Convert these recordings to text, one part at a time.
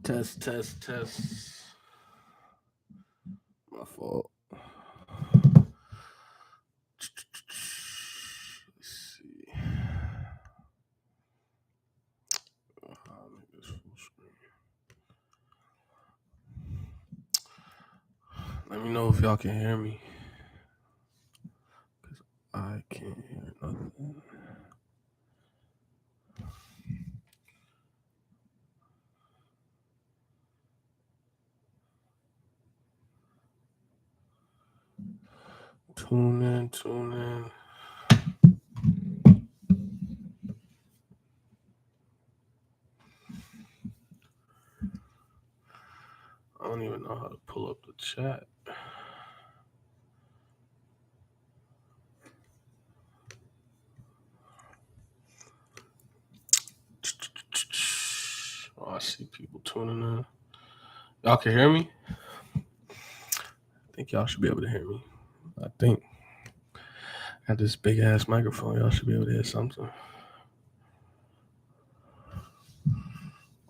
Test. My fault. Let's see. I'll make this full screen. Let me know if y'all can hear me. Because I can't hear nothing. Tune in. I don't even know how to pull up the chat. Oh, I see people tuning in. Y'all can hear me? I think y'all should be able to hear me. I think. I got this big ass microphone. Y'all should be able to hear something.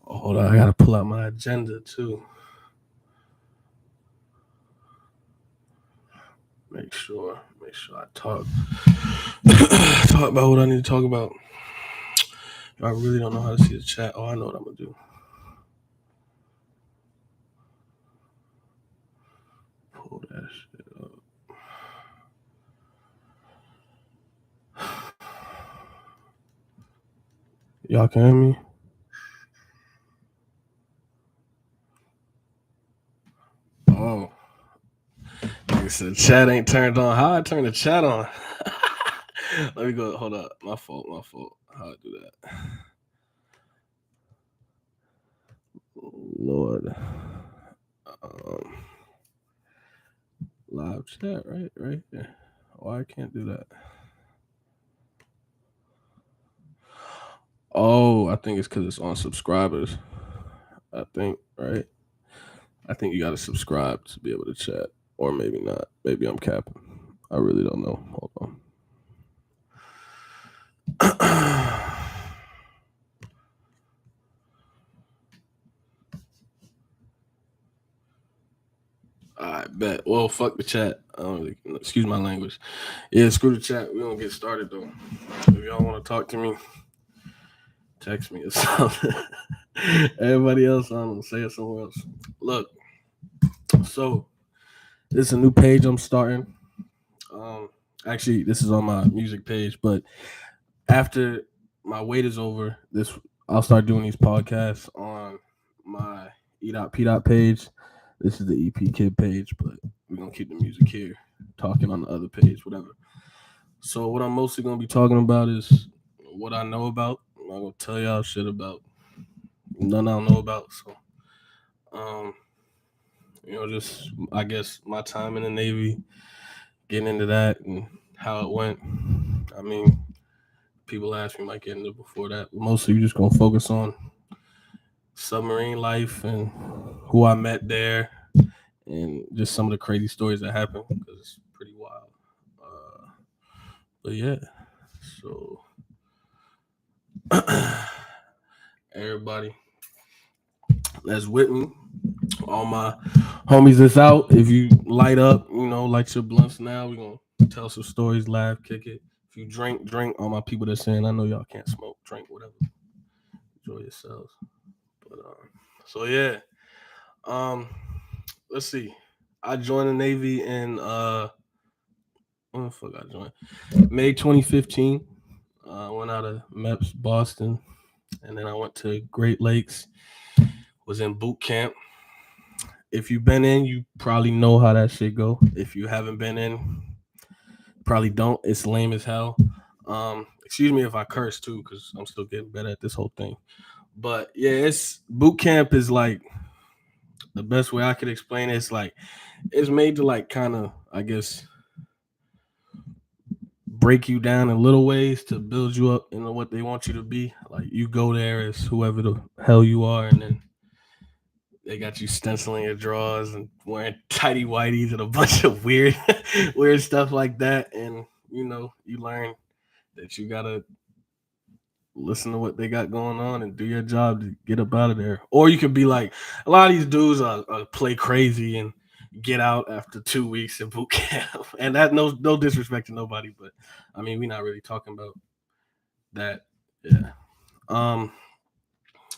Oh, hold on. I gotta pull out my agenda too. Make sure I talk about what I need to talk about. I really don't know how to see the chat. Oh, I know what I'm gonna do. Pull that shit up. Y'all can hear me? Oh. Like I said, chat ain't turned on. How I turn the chat on? Let me go. Hold up. My fault. How I do that? Lord. Live chat, right here. Why I can't do that? Oh, I think it's because it's on subscribers. I think, right? I think you got to subscribe to be able to chat, or maybe not. Maybe I'm capping. I really don't know. Hold on. I bet. Well, fuck the chat. I don't really, excuse my language. Yeah, screw the chat. We don't get started though. If y'all want to talk to me, text me or something. Everybody else, say it somewhere else. Look, so this is a new page I'm starting. Actually, this is on my music page, but after my wait is over, I'll start doing these podcasts on my E.P. page. This is the EP Kid page, but we're gonna keep the music here, talking on the other page, whatever. So what I'm mostly gonna be talking about is what I know about. I'm not gonna tell y'all shit about none I don't know about. So just I guess my time in the Navy, getting into that and how it went. I mean, people ask me might get into before that. Mostly you're just gonna focus on submarine life and who I met there and just some of the crazy stories that happened because it's pretty wild. But yeah, so everybody that's with me, all my homies that's out, if you light up, light your blunts now. We're gonna tell some stories, laugh, kick it. If you drink. All my people that's saying, I know y'all can't smoke, drink, whatever. Enjoy yourselves. But so yeah. Let's see. I joined the Navy in when the fuck I joined? May 2015. I went out of MEPS Boston, and then I went to Great Lakes. Was in boot camp. If you've been in, you probably know how that shit go. If you haven't been in, probably don't. It's lame as hell. Excuse me if I curse too, because I'm still getting better at this whole thing. But yeah, it's boot camp is like the best way I could explain it. It's like it's made to like kind of, I guess, break you down in little ways to build you up into what they want you to be. Like you go there as whoever the hell you are, and then they got you stenciling your drawers and wearing tighty whities and a bunch of weird stuff like that. And you learn that you gotta listen to what they got going on and do your job to get up out of there. Or you could be like a lot of these dudes play crazy and get out after 2 weeks in boot camp. And that no disrespect to nobody, but I mean we're not really talking about that. Yeah. Um,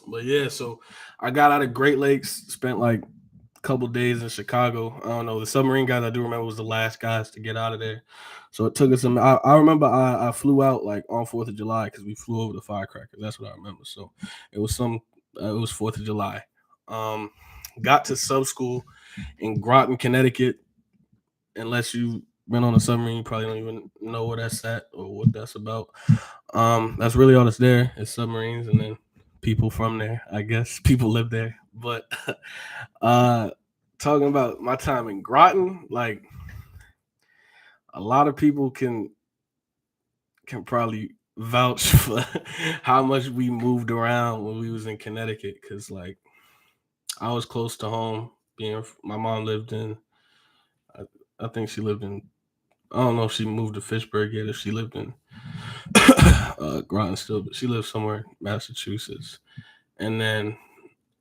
but yeah, so I got out of Great Lakes, spent like a couple days in Chicago. I don't know. The submarine guys I do remember was the last guys to get out of there. So it took us some. I remember I flew out like on 4th of July because we flew over the firecrackers. That's what I remember. So it was it was 4th of July. Um, got to sub school in Groton, Connecticut. Unless you've been on a submarine, you probably don't even know where that's at or what that's about. That's really all that's there is submarines and then people from there, I guess. People live there. But uh talking about my time in Groton, like a lot of people can probably vouch for how much we moved around when we was in Connecticut because like I was close to home. Being my mom lived in, I, I think she lived in. I don't know if she moved to Fitchburg yet. If she lived in Groton still, but she lived somewhere in Massachusetts. And then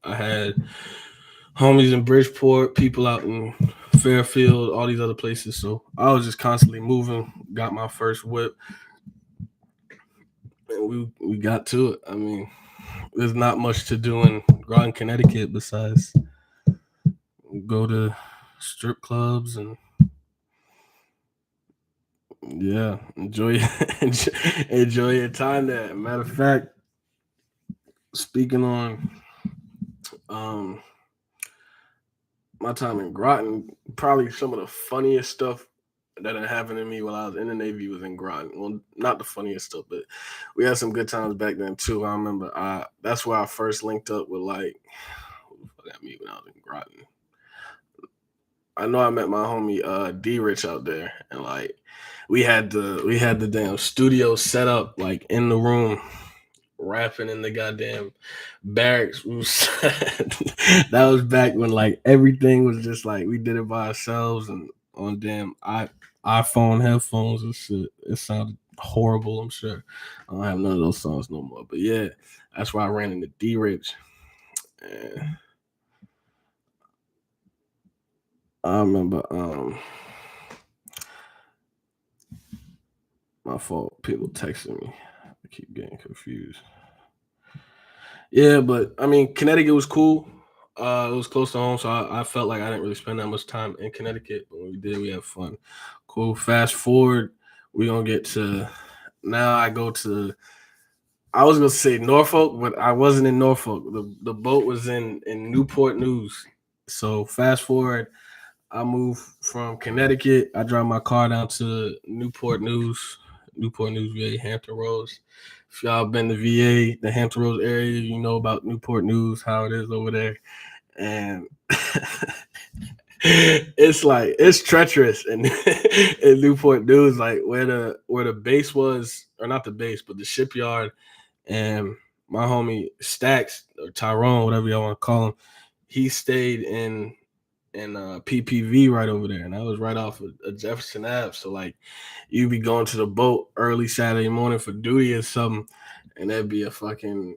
I had homies in Bridgeport, people out in Fairfield, all these other places. So I was just constantly moving. Got my first whip, and we got to it. I mean, there's not much to do in Groton, Connecticut besides go to strip clubs and yeah, enjoy your time there. Matter of fact, speaking on um my time in Groton, probably some of the funniest stuff that had happened to me while I was in the Navy was in Groton. Well, not the funniest stuff, but we had some good times back then too. I remember that's where I first linked up with like who the fuck got me when I was in Groton. I know I met my homie D Rich out there and like we had the damn studio set up like in the room rapping in the goddamn barracks. That was back when like everything was just like we did it by ourselves and on damn iPhone headphones and shit. It sounded horrible. I'm sure I don't have none of those songs no more. But yeah, that's why I ran into D Rich. And I remember my fault. People texting me. I keep getting confused. Yeah, but I mean, Connecticut was cool. It was close to home, so I felt like I didn't really spend that much time in Connecticut. But when we did, we had fun. Cool. Fast forward, we're gonna get to now. I go to. I was gonna say Norfolk, but I wasn't in Norfolk. The boat was in Newport News. So fast forward, I moved from Connecticut. I drive my car down to Newport News, VA, Hampton Roads. If y'all been to VA, the Hampton Roads area, you know about Newport News, how it is over there. And it's like it's treacherous and in Newport News, like where the base was, or not the base, but the shipyard. And my homie Stacks or Tyrone, whatever y'all want to call him, he stayed in PPV right over there, and I was right off of Jefferson Ave. So like, you'd be going to the boat early Saturday morning for duty or something, and there'd be a freaking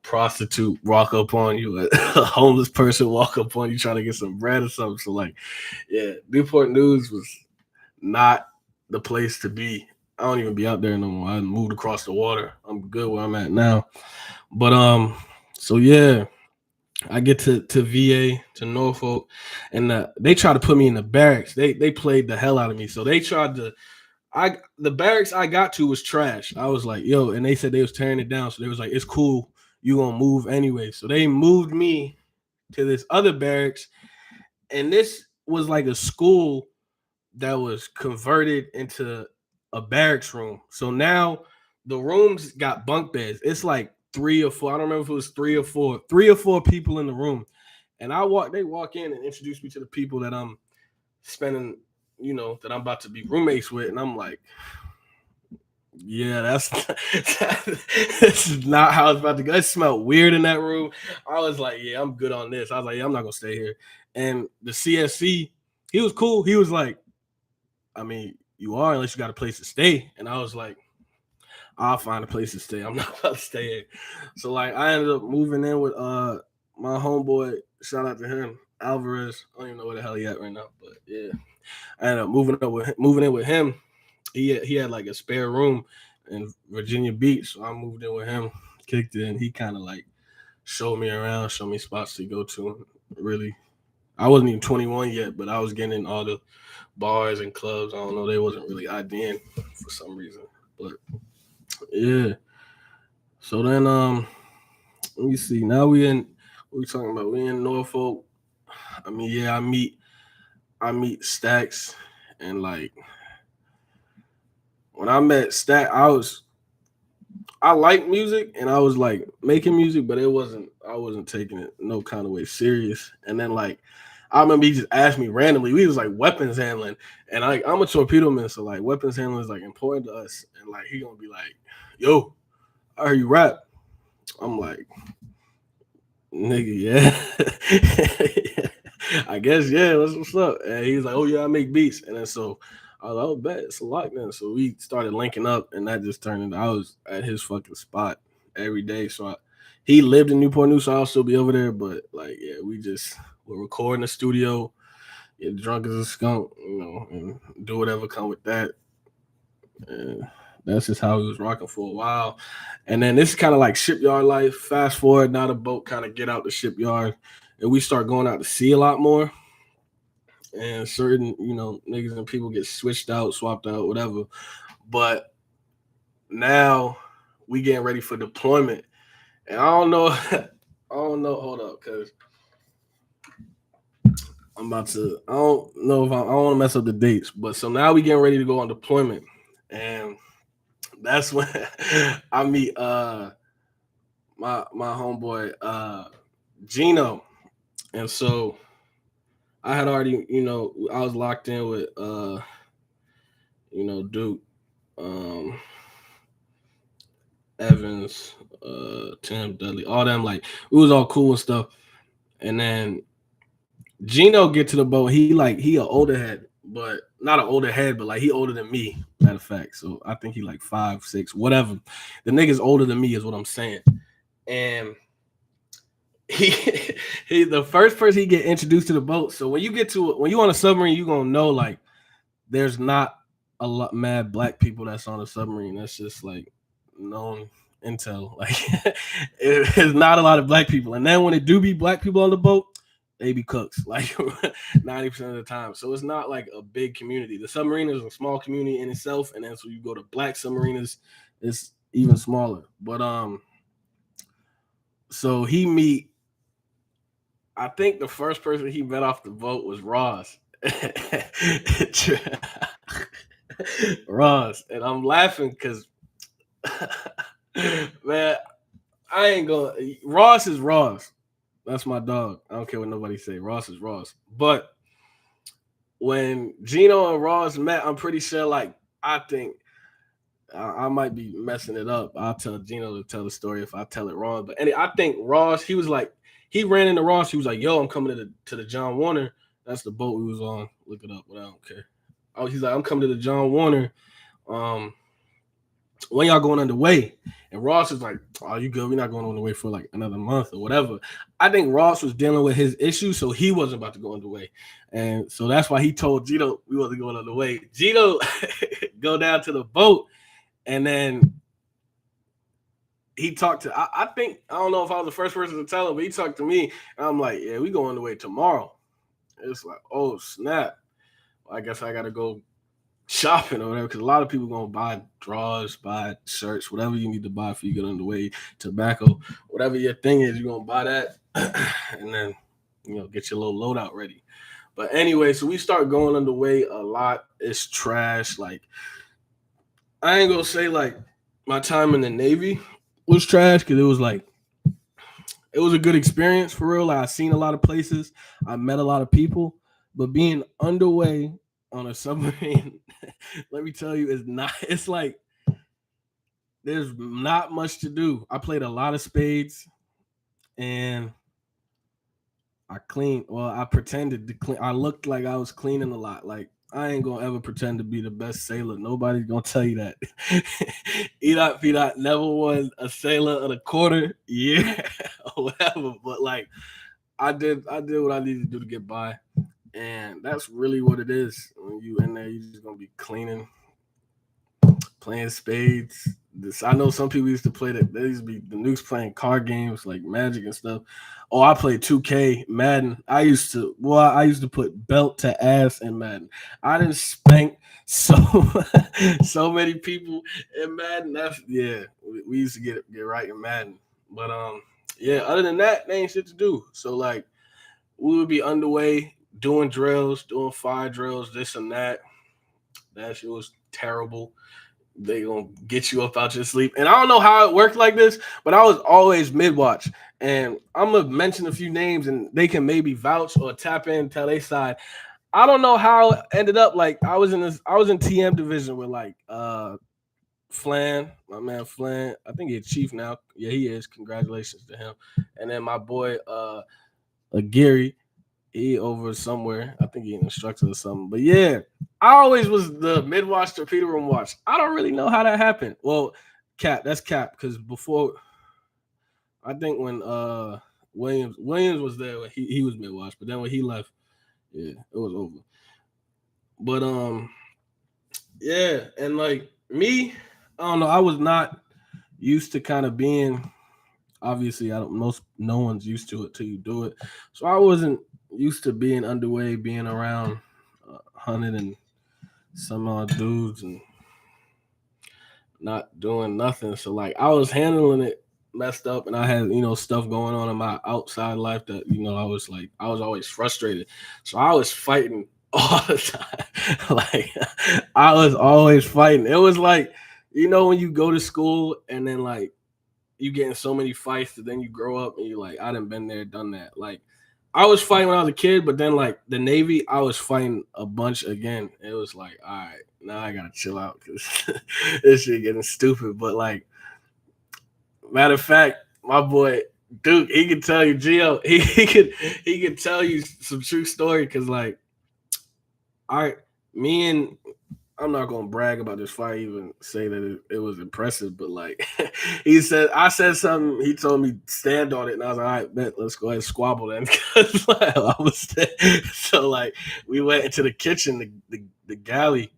prostitute walk up on you, a homeless person walk up on you trying to get some bread or something. So like, yeah, Newport News was not the place to be. I don't even be out there no more. I moved across the water. I'm good where I'm at now. But so yeah, I get to VA to Norfolk, and they tried to put me in the barracks. They played the hell out of me. So they tried to. The barracks I got to was trash. I was like, yo, and they said they was tearing it down. So they was like, it's cool. You gonna move anyway. So they moved me to this other barracks, and this was like a school that was converted into a barracks room. So now the rooms got bunk beds. It's like three or four. I don't remember if it was three or four people in the room. And they walk in and introduce me to the people that I'm spending, that I'm about to be roommates with. And I'm like, yeah, this is not how it's about to go. It smelled weird in that room. I was like, yeah, I'm good on this. I was like, yeah, I'm not gonna stay here. And the CSC, he was cool. He was like, I mean, you are unless you got a place to stay. And I was like, I'll find a place to stay. I'm not about to stay here. So like I ended up moving in with my homeboy. Shout out to him, Alvarez. I don't even know where the hell he at right now, but yeah, I ended up moving in with him. He had like a spare room in Virginia Beach, so I moved in with him, kicked in. He kind of like showed me around, showed me spots to go to. Really, I wasn't even 21 yet, but I was getting in all the bars and clubs. I don't know, they wasn't really IDing for some reason, but yeah. So then, let me see. Now what we talking about? We in Norfolk. I mean, yeah, I meet Stacks, and like when I met Stack, I like music and I was like making music, but I wasn't taking it no kind of way serious. And then like I remember he just asked me randomly. We was like weapons handling, and I'm a torpedoman, so like weapons handling is like important to us. And like he gonna be like, "Yo, I heard you rap." I'm like, "Nigga, yeah." I guess yeah. What's up? And he's like, "Oh yeah, I make beats." And then so I was like, "Oh, bet it's a lot then." So we started linking up, and that just turned into I was at his fucking spot every day. He lived in Newport News, so I'll still be over there. But like, yeah, we just we're recording the studio, get drunk as a skunk, and do whatever come with that. And that's just how he was rocking for a while. And then this is kind of like shipyard life. Fast forward, now the boat kind of get out the shipyard, and we start going out to sea a lot more. And certain, niggas and people get switched out, swapped out, whatever. But now we getting ready for deployment. And I don't know, I don't know, hold up, because I don't know if I don't want to mess up the dates, but so now we getting ready to go on deployment. And that's when I meet my homeboy Gino. And so I had already, I was locked in with Duke, um, Evans, Tim Dudley, all them, like it was all cool and stuff. And then Gino get to the boat. He an older head, but not an older head, but like he older than me. Matter of fact, so I think he like 5'6", whatever. The nigga's older than me is what I'm saying. And he he the first person he get introduced to the boat. So when you on a submarine, you gonna know like there's not a lot mad black people that's on a submarine. That's just like known intel. Like it's not a lot of black people. And then when it do be black people on the boat, they be cooks like 90% of the time. So it's not like a big community. The submarine is a small community in itself, and then so you go to black submariners, it's even smaller. But so he meet. I think the first person he met off the boat was Ross. Ross, and I'm laughing because man, I ain't gonna. Ross is Ross. That's my dog. I don't care what nobody say. Ross is Ross. But when Gino and Ross met, I'm pretty sure. Like I think I might be messing it up. I'll tell Gino to tell the story if I tell it wrong. But I think Ross. He was like he ran into Ross. He was like, "Yo, I'm coming to the John Warner. That's the boat we was on. Look it up. But I don't care." Oh, he's like, "I'm coming to the John Warner. Um, when y'all going underway?" And Ross is like, "Oh, you good? We're not going underway for like another month or whatever." I think Ross was dealing with his issue, so he wasn't about to go underway. And so that's why he told Gino we wasn't going underway. Gino go down to the boat, and then he talked to I think I don't know if I was the first person to tell him, but he talked to me, and I'm like, "Yeah, we going underway tomorrow." It's like, oh snap. I guess I gotta go shopping or whatever, because a lot of people gonna buy drawers, buy shirts, whatever you need to buy for you get underway, tobacco, whatever your thing is, you're gonna buy that, and then get your little loadout ready. But anyway, so we start going underway a lot. It's trash. Like I ain't gonna say like my time in the Navy was trash because it was a good experience for real. Like, I seen a lot of places, I met a lot of people, but being underway on a submarine, let me tell you, is not. It's like there's not much to do. I played a lot of spades, and I cleaned. Well, I pretended to clean. I looked like I was cleaning a lot. Like I ain't gonna ever pretend to be the best sailor. Nobody's gonna tell you that. Enoch Peanut never won a sailor of the quarter year or whatever. But like I did what I needed to do to get by. And that's really what it is. When you in there, you're just gonna be cleaning, playing spades. This I know some people used to play that. They used to be the nukes playing card games like Magic and stuff. Oh, I played 2K, Madden. I used to put belt to ass in Madden. I didn't spank so so many people in Madden. That's yeah. We used to get right in Madden. But yeah, other than that, they ain't shit to do. So like we would be underway doing drills, doing fire drills, this and that. That shit was terrible. They gonna get you up out your sleep. And I don't know how it worked like this, but I was always mid watch. And I'm gonna mention a few names, and they can maybe vouch or tap in, tell they side. I don't know how it ended up. Like I was in TM division with like Flan, my man Flan. I think he's chief now. Yeah, he is. Congratulations to him. And then my boy Gary, he over somewhere. I think he an instructor or something. But yeah, I always was the mid watch torpedo room watch. I don't really know how that happened. Well, that's Cap, because before I think when Williams was there, he was mid watch, but then when he left, yeah, it was over. But yeah, and like me, I don't know, I was not used to kind of being obviously I don't most no one's used to it till you do it. So I wasn't used to being underway, being around 100 and some odd dudes and not doing nothing. So like I was handling it messed up, and I had stuff going on in my outside life that I was always frustrated. So I was fighting all the time. Like I was always fighting. It was like when you go to school and then like you get in so many fights that then you grow up and you're like, I done been there, done that. Like I was fighting when I was a kid, but then like the Navy, I was fighting a bunch again. It was like, all right, now I gotta chill out because this shit getting stupid. But like, matter of fact, my boy Duke, he could tell you, Gio, he could tell you some true story because like, I, me and I'm not gonna brag about this fight, even say that it was impressive, but like I said something, he told me stand on it, and I was like, all right, bet, let's go ahead and squabble then. Like, so like we went into the kitchen, the galley.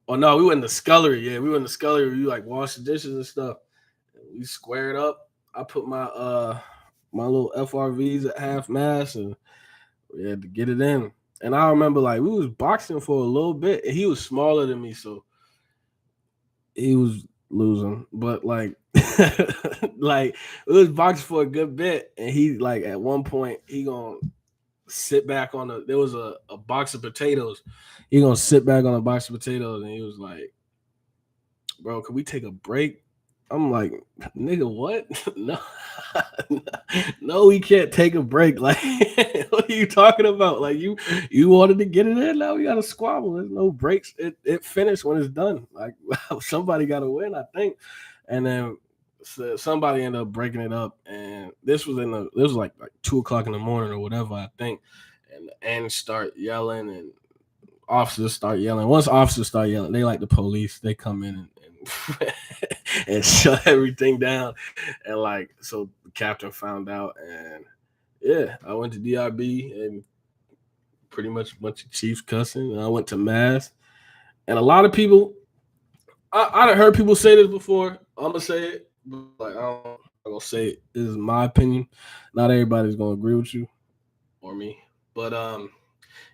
Oh no, we went in the scullery. Yeah, we went in the scullery. We like wash the dishes and stuff. We squared up. I put my little FRVs at half mast, and we had to get it in. And I remember like we was boxing for a little bit, and he was smaller than me, so he was losing. But like, like it was boxing for a good bit, and he like at one point he gonna sit back on the. There was a box of potatoes. He gonna sit back on a box of potatoes, and he was like, "Bro, can we take a break?" I'm like, nigga, what? No, no, we can't take a break. Like, what are you talking about? Like, you wanted to get it in. Now we got to squabble. There's no breaks. It finished when it's done. Like, somebody got to win, I think. And then somebody ended up breaking it up. And this was like 2 o'clock in the morning or whatever, I think. And start yelling, and officers start yelling. Once officers start yelling, they like the police. They come in and and shut everything down. And like, so the captain found out, and yeah, I went to DRB and pretty much a bunch of chiefs cussing. And I went to mass, and a lot of people, I heard people say this before. I'm gonna say it, but like I'm not gonna say it. This is my opinion. Not everybody's gonna agree with you or me, but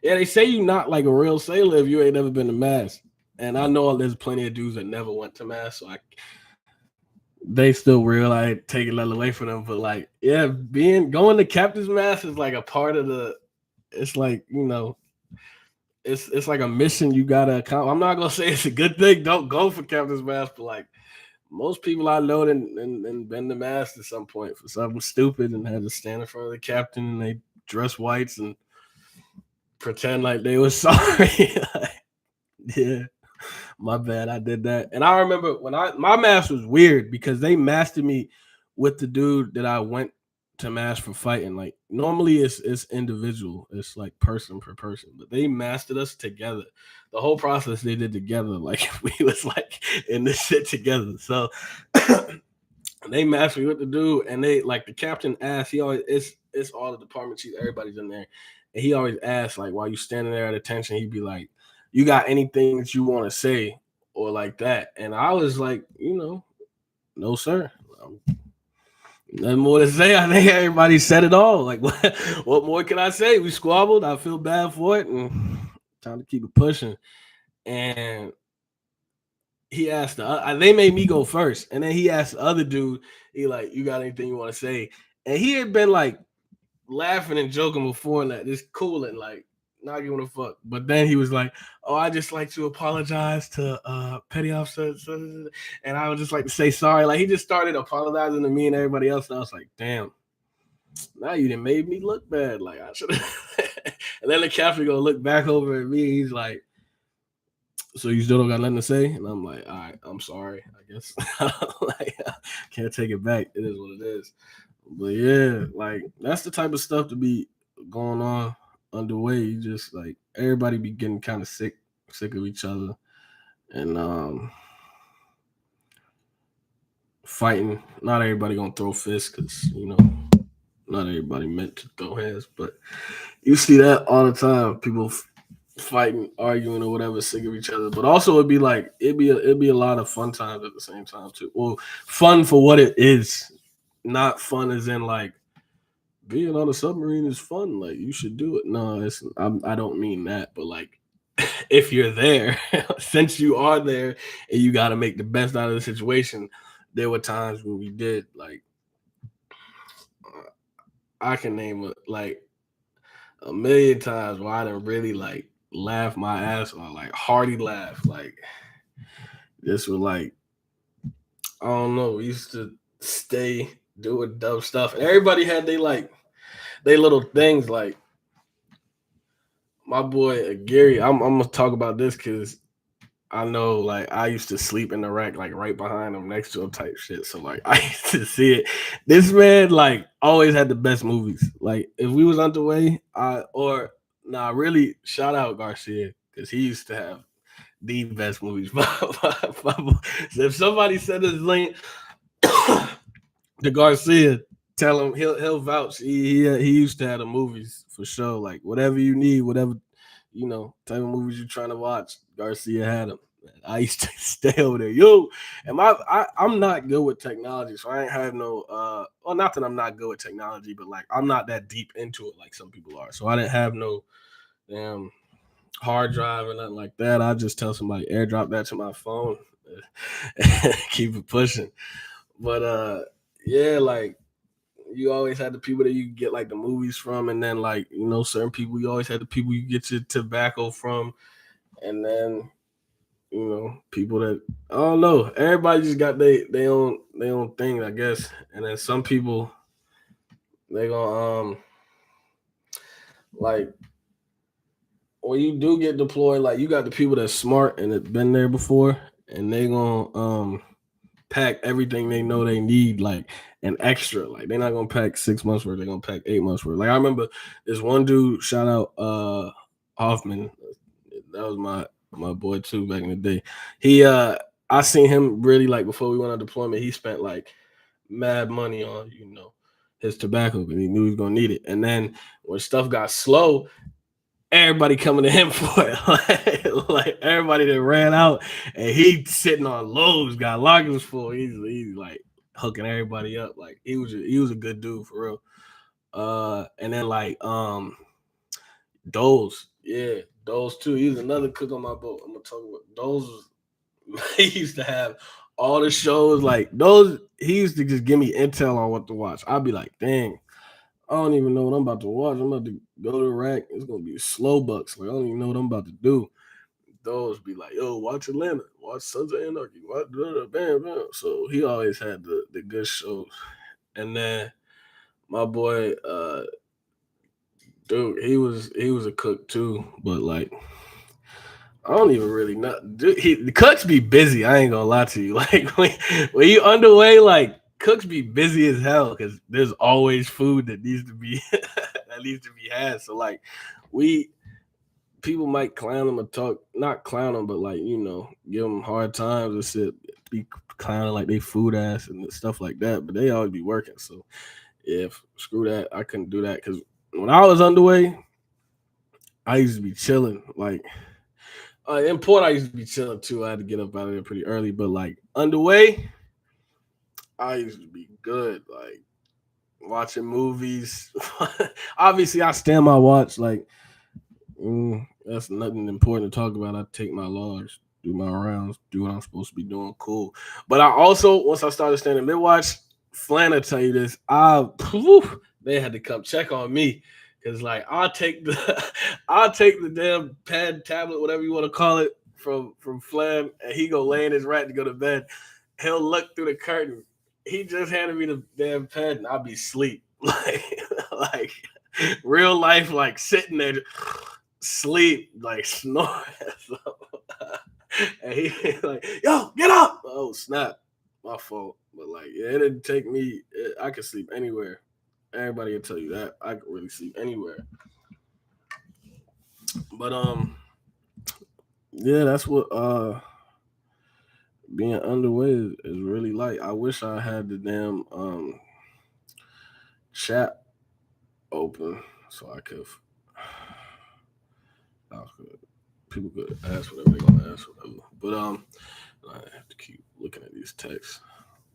yeah, they say you not like a real sailor if you ain't never been to mass. And I know there's plenty of dudes that never went to mass, so they still real. I ain't taking that away from them, but like, yeah, going to captain's mass is like a part of the. It's like it's like a mission you gotta accomplish. I'm not gonna say it's a good thing. Don't go for captain's mass, but like most people I know and been to mass at some point for something stupid and had to stand in front of the captain and they dress whites and pretend like they was sorry. Like, yeah, my bad. I did that. And I remember when my mask was weird because they mastered me with the dude that I went. to mask for fighting. Like normally it's individual, it's like person per person, but they mastered us together. The whole process they did together, like we was like in this shit together. So they mastered me what to do, and they like the captain asked. He always it's all the department chiefs, everybody's in there, and he always asks like while you standing there at attention, he'd be like, "You got anything that you want to say or like that?" And I was like, no sir. Nothing more to say. I think everybody said it all. Like, what more can I say? We squabbled. I feel bad for it, and time to keep it pushing. And he asked they made me go first, and then he asked the other dude, he like, you got anything you want to say? And he had been like laughing and joking before and that, just cool and like not giving a fuck. But then he was like, "Oh, I just like to apologize to petty officer, and I would just like to say sorry." Like he just started apologizing to me and everybody else, and I was like, "Damn, now you done made me look bad. Like I should." And then the captain gonna look back over at me. He's like, "So you still don't got nothing to say?" And I'm like, "All right, I'm sorry. I guess like can't take it back. It is what it is." But yeah, like that's the type of stuff to be going on underway. You just like everybody be getting kind of sick of each other, and fighting. Not everybody gonna throw fists because not everybody meant to throw hands, but you see that all the time. People fighting, arguing, or whatever, sick of each other. But also, it'd be a lot of fun times at the same time too. Well, fun for what it is, not fun as in like being on a submarine is fun. Like you should do it. No, I don't mean that, but like if you're there, since you are there, and you got to make the best out of the situation. There were times when we did like I can name like a million times where I didn't really like laugh my ass off, like hearty laugh, like this was like I don't know. We used to stay doing dumb stuff, and everybody had they little things like my boy Gary. I'm gonna talk about this because I know like I used to sleep in the rack like right behind him next to him type shit. So like I used to see it. This man like always had the best movies. Like if we was underway, really shout out Garcia because he used to have the best movies. So if somebody sent his link to Garcia, tell him he'll vouch. He used to have the movies for sure. Like whatever you need, whatever type of movies you're trying to watch, Garcia had them. I used to stay over there. I'm not good with technology, so I ain't have no well, not that I'm not good with technology, but like I'm not that deep into it like some people are. So I didn't have no damn hard drive or nothing like that. I just tell somebody airdrop that to my phone. Keep it pushing. But yeah, like you always had the people that you get like the movies from, and then like certain people you always had the people you get your tobacco from, and then people that I don't know. Everybody just got they own thing, I guess, and then some people they gonna like when you do get deployed, like you got the people that's smart and that been there before, and they gonna pack everything they know they need, like an extra. Like they're not gonna pack 6 months worth, they're gonna pack 8 months worth. Like I remember this one dude, shout out Hoffman. That was my boy too back in the day. He I seen him really like before we went on deployment, he spent like mad money on, his tobacco because he knew he was gonna need it. And then when stuff got slow, everybody coming to him for it. like everybody that ran out, and he sitting on lows, got lockers full. He's like hooking everybody up. Like he was a good dude for real. And then like Doles, yeah, Doles too. He was another cook on my boat. I'm gonna talk about Doles. He used to have all the shows like those. He used to just give me intel on what to watch. I'd be like, dang, I don't even know what I'm about to watch. I'm about to go to the rack. It's gonna be slow bucks. Like I don't even know what I'm about to do. Those be like, yo, watch Atlanta, watch Sons of Anarchy, watch bam bam. So he always had the good shows. And then my boy, dude, he was a cook too, but like I don't even really know. Dude, the cooks be busy. I ain't gonna lie to you. Like when you underway, like cooks be busy as hell because there's always food that needs to be that needs to be had. So like we people might clown them or talk, not clown them, but like give them hard times and shit, be clowning like they food ass and stuff like that. But they always be working. So if screw that, I couldn't do that because when I was underway, I used to be chilling. Like in port, I used to be chilling too. I had to get up out of there pretty early, but like underway, I used to be good. Like watching movies. Obviously, I stand my watch. Like that's nothing important to talk about. I take my logs, do my rounds, do what I'm supposed to be doing. Cool. But I also, once I started standing mid watch, Flan will tell you this. They had to come check on me because like I'll take the I'll take the damn pad tablet, whatever you want to call it, from Flan, and he go lay in his rack to go to bed. He'll look through the curtain. He just handed me the damn pad, and I'll be asleep. Like real life, like sitting there sleep, like snoring. So, and he like, yo, get up. Oh, snap. My fault. But like, yeah, it didn't take me. I could sleep anywhere. Everybody can tell you that. I could really sleep anywhere. But yeah, that's what being underway is really like. I wish I had the damn chat open so I could people could ask whatever they're gonna ask, whatever. But I have to keep looking at these texts.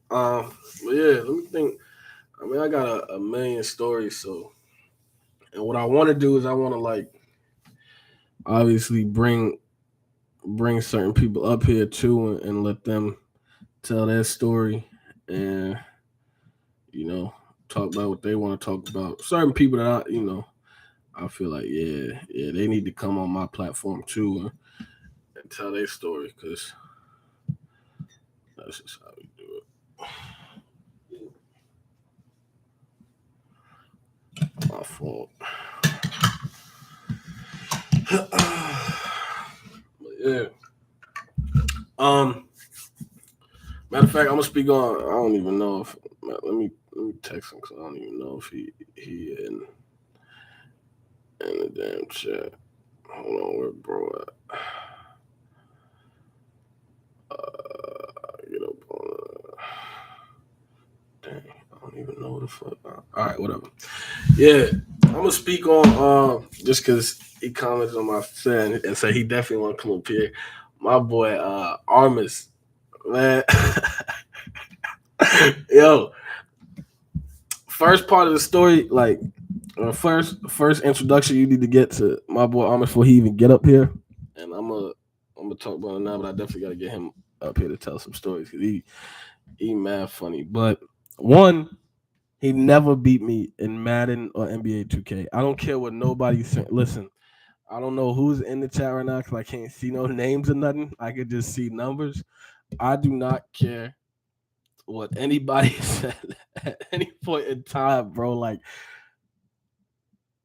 But yeah, let me think. I mean, I got a million stories, so and what I want to do is I want to like obviously bring certain people up here too and let them tell their story and you know talk about what they want to talk about. Certain people that I feel like yeah they need to come on my platform too and tell their story because that's just how we do it. My fault. But yeah. Um. Matter of fact, I'm gonna speak on. I don't even know if. Let me text him because I don't even know if he in the damn chat. Hold on, where bro at? Get up on. Dang, I don't even know what the fuck. All right, whatever. Yeah, I'm gonna speak on just because he commented on my fan and said he definitely want to come up here. My boy Armis, man. Yo, first part of the story, like first introduction you need to get to my boy Armis before he even get up here, and I'm gonna talk about it now, but I definitely gotta get him up here to tell some stories because he mad funny. But one, he never beat me in Madden or NBA 2K. I don't care what nobody's saying. Listen, I don't know who's in the chat right now because I can't see no names or nothing. I could just see numbers. I do not care what anybody said at any point in time, bro. Like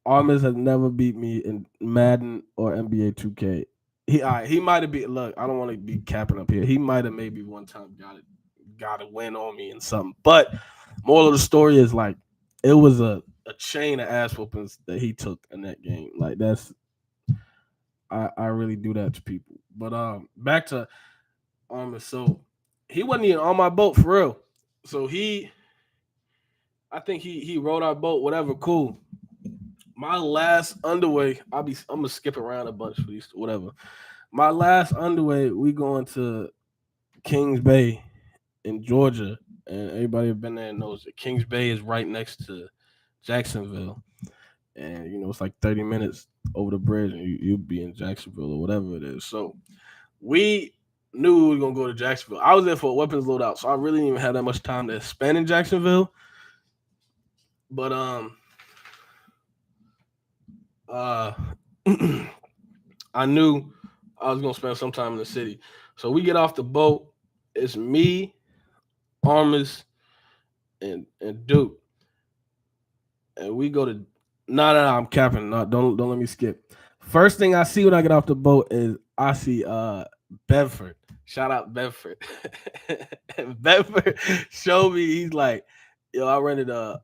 Armis has never beat me in Madden or NBA 2K. He might have been. Look, I don't want to be capping up here. He might have maybe one time got a win on me and something. But moral of the story is like it was a chain of ass whoopings that he took in that game. Like that's I really do that to people. But back to Armis. So he wasn't even on my boat for real. So I think he rode our boat, whatever, cool. My last underway, I'm gonna skip around a bunch for these, whatever. My last underway, we going to Kings Bay in Georgia, and everybody who been there knows that Kings Bay is right next to Jacksonville, and it's like 30 minutes over the bridge, and you'll be in Jacksonville or whatever it is. So we knew we were gonna go to Jacksonville. I was there for a weapons loadout, so I really didn't even have that much time to spend in Jacksonville. But uh I knew I was gonna spend some time in the city. So we get off the boat. It's me, Armis, and Duke. And we go to no, I'm capping. No, don't let me skip. First thing I see when I get off the boat is I see Bedford. Shout out Bedford. And Bedford showed me. He's like, yo, I rented a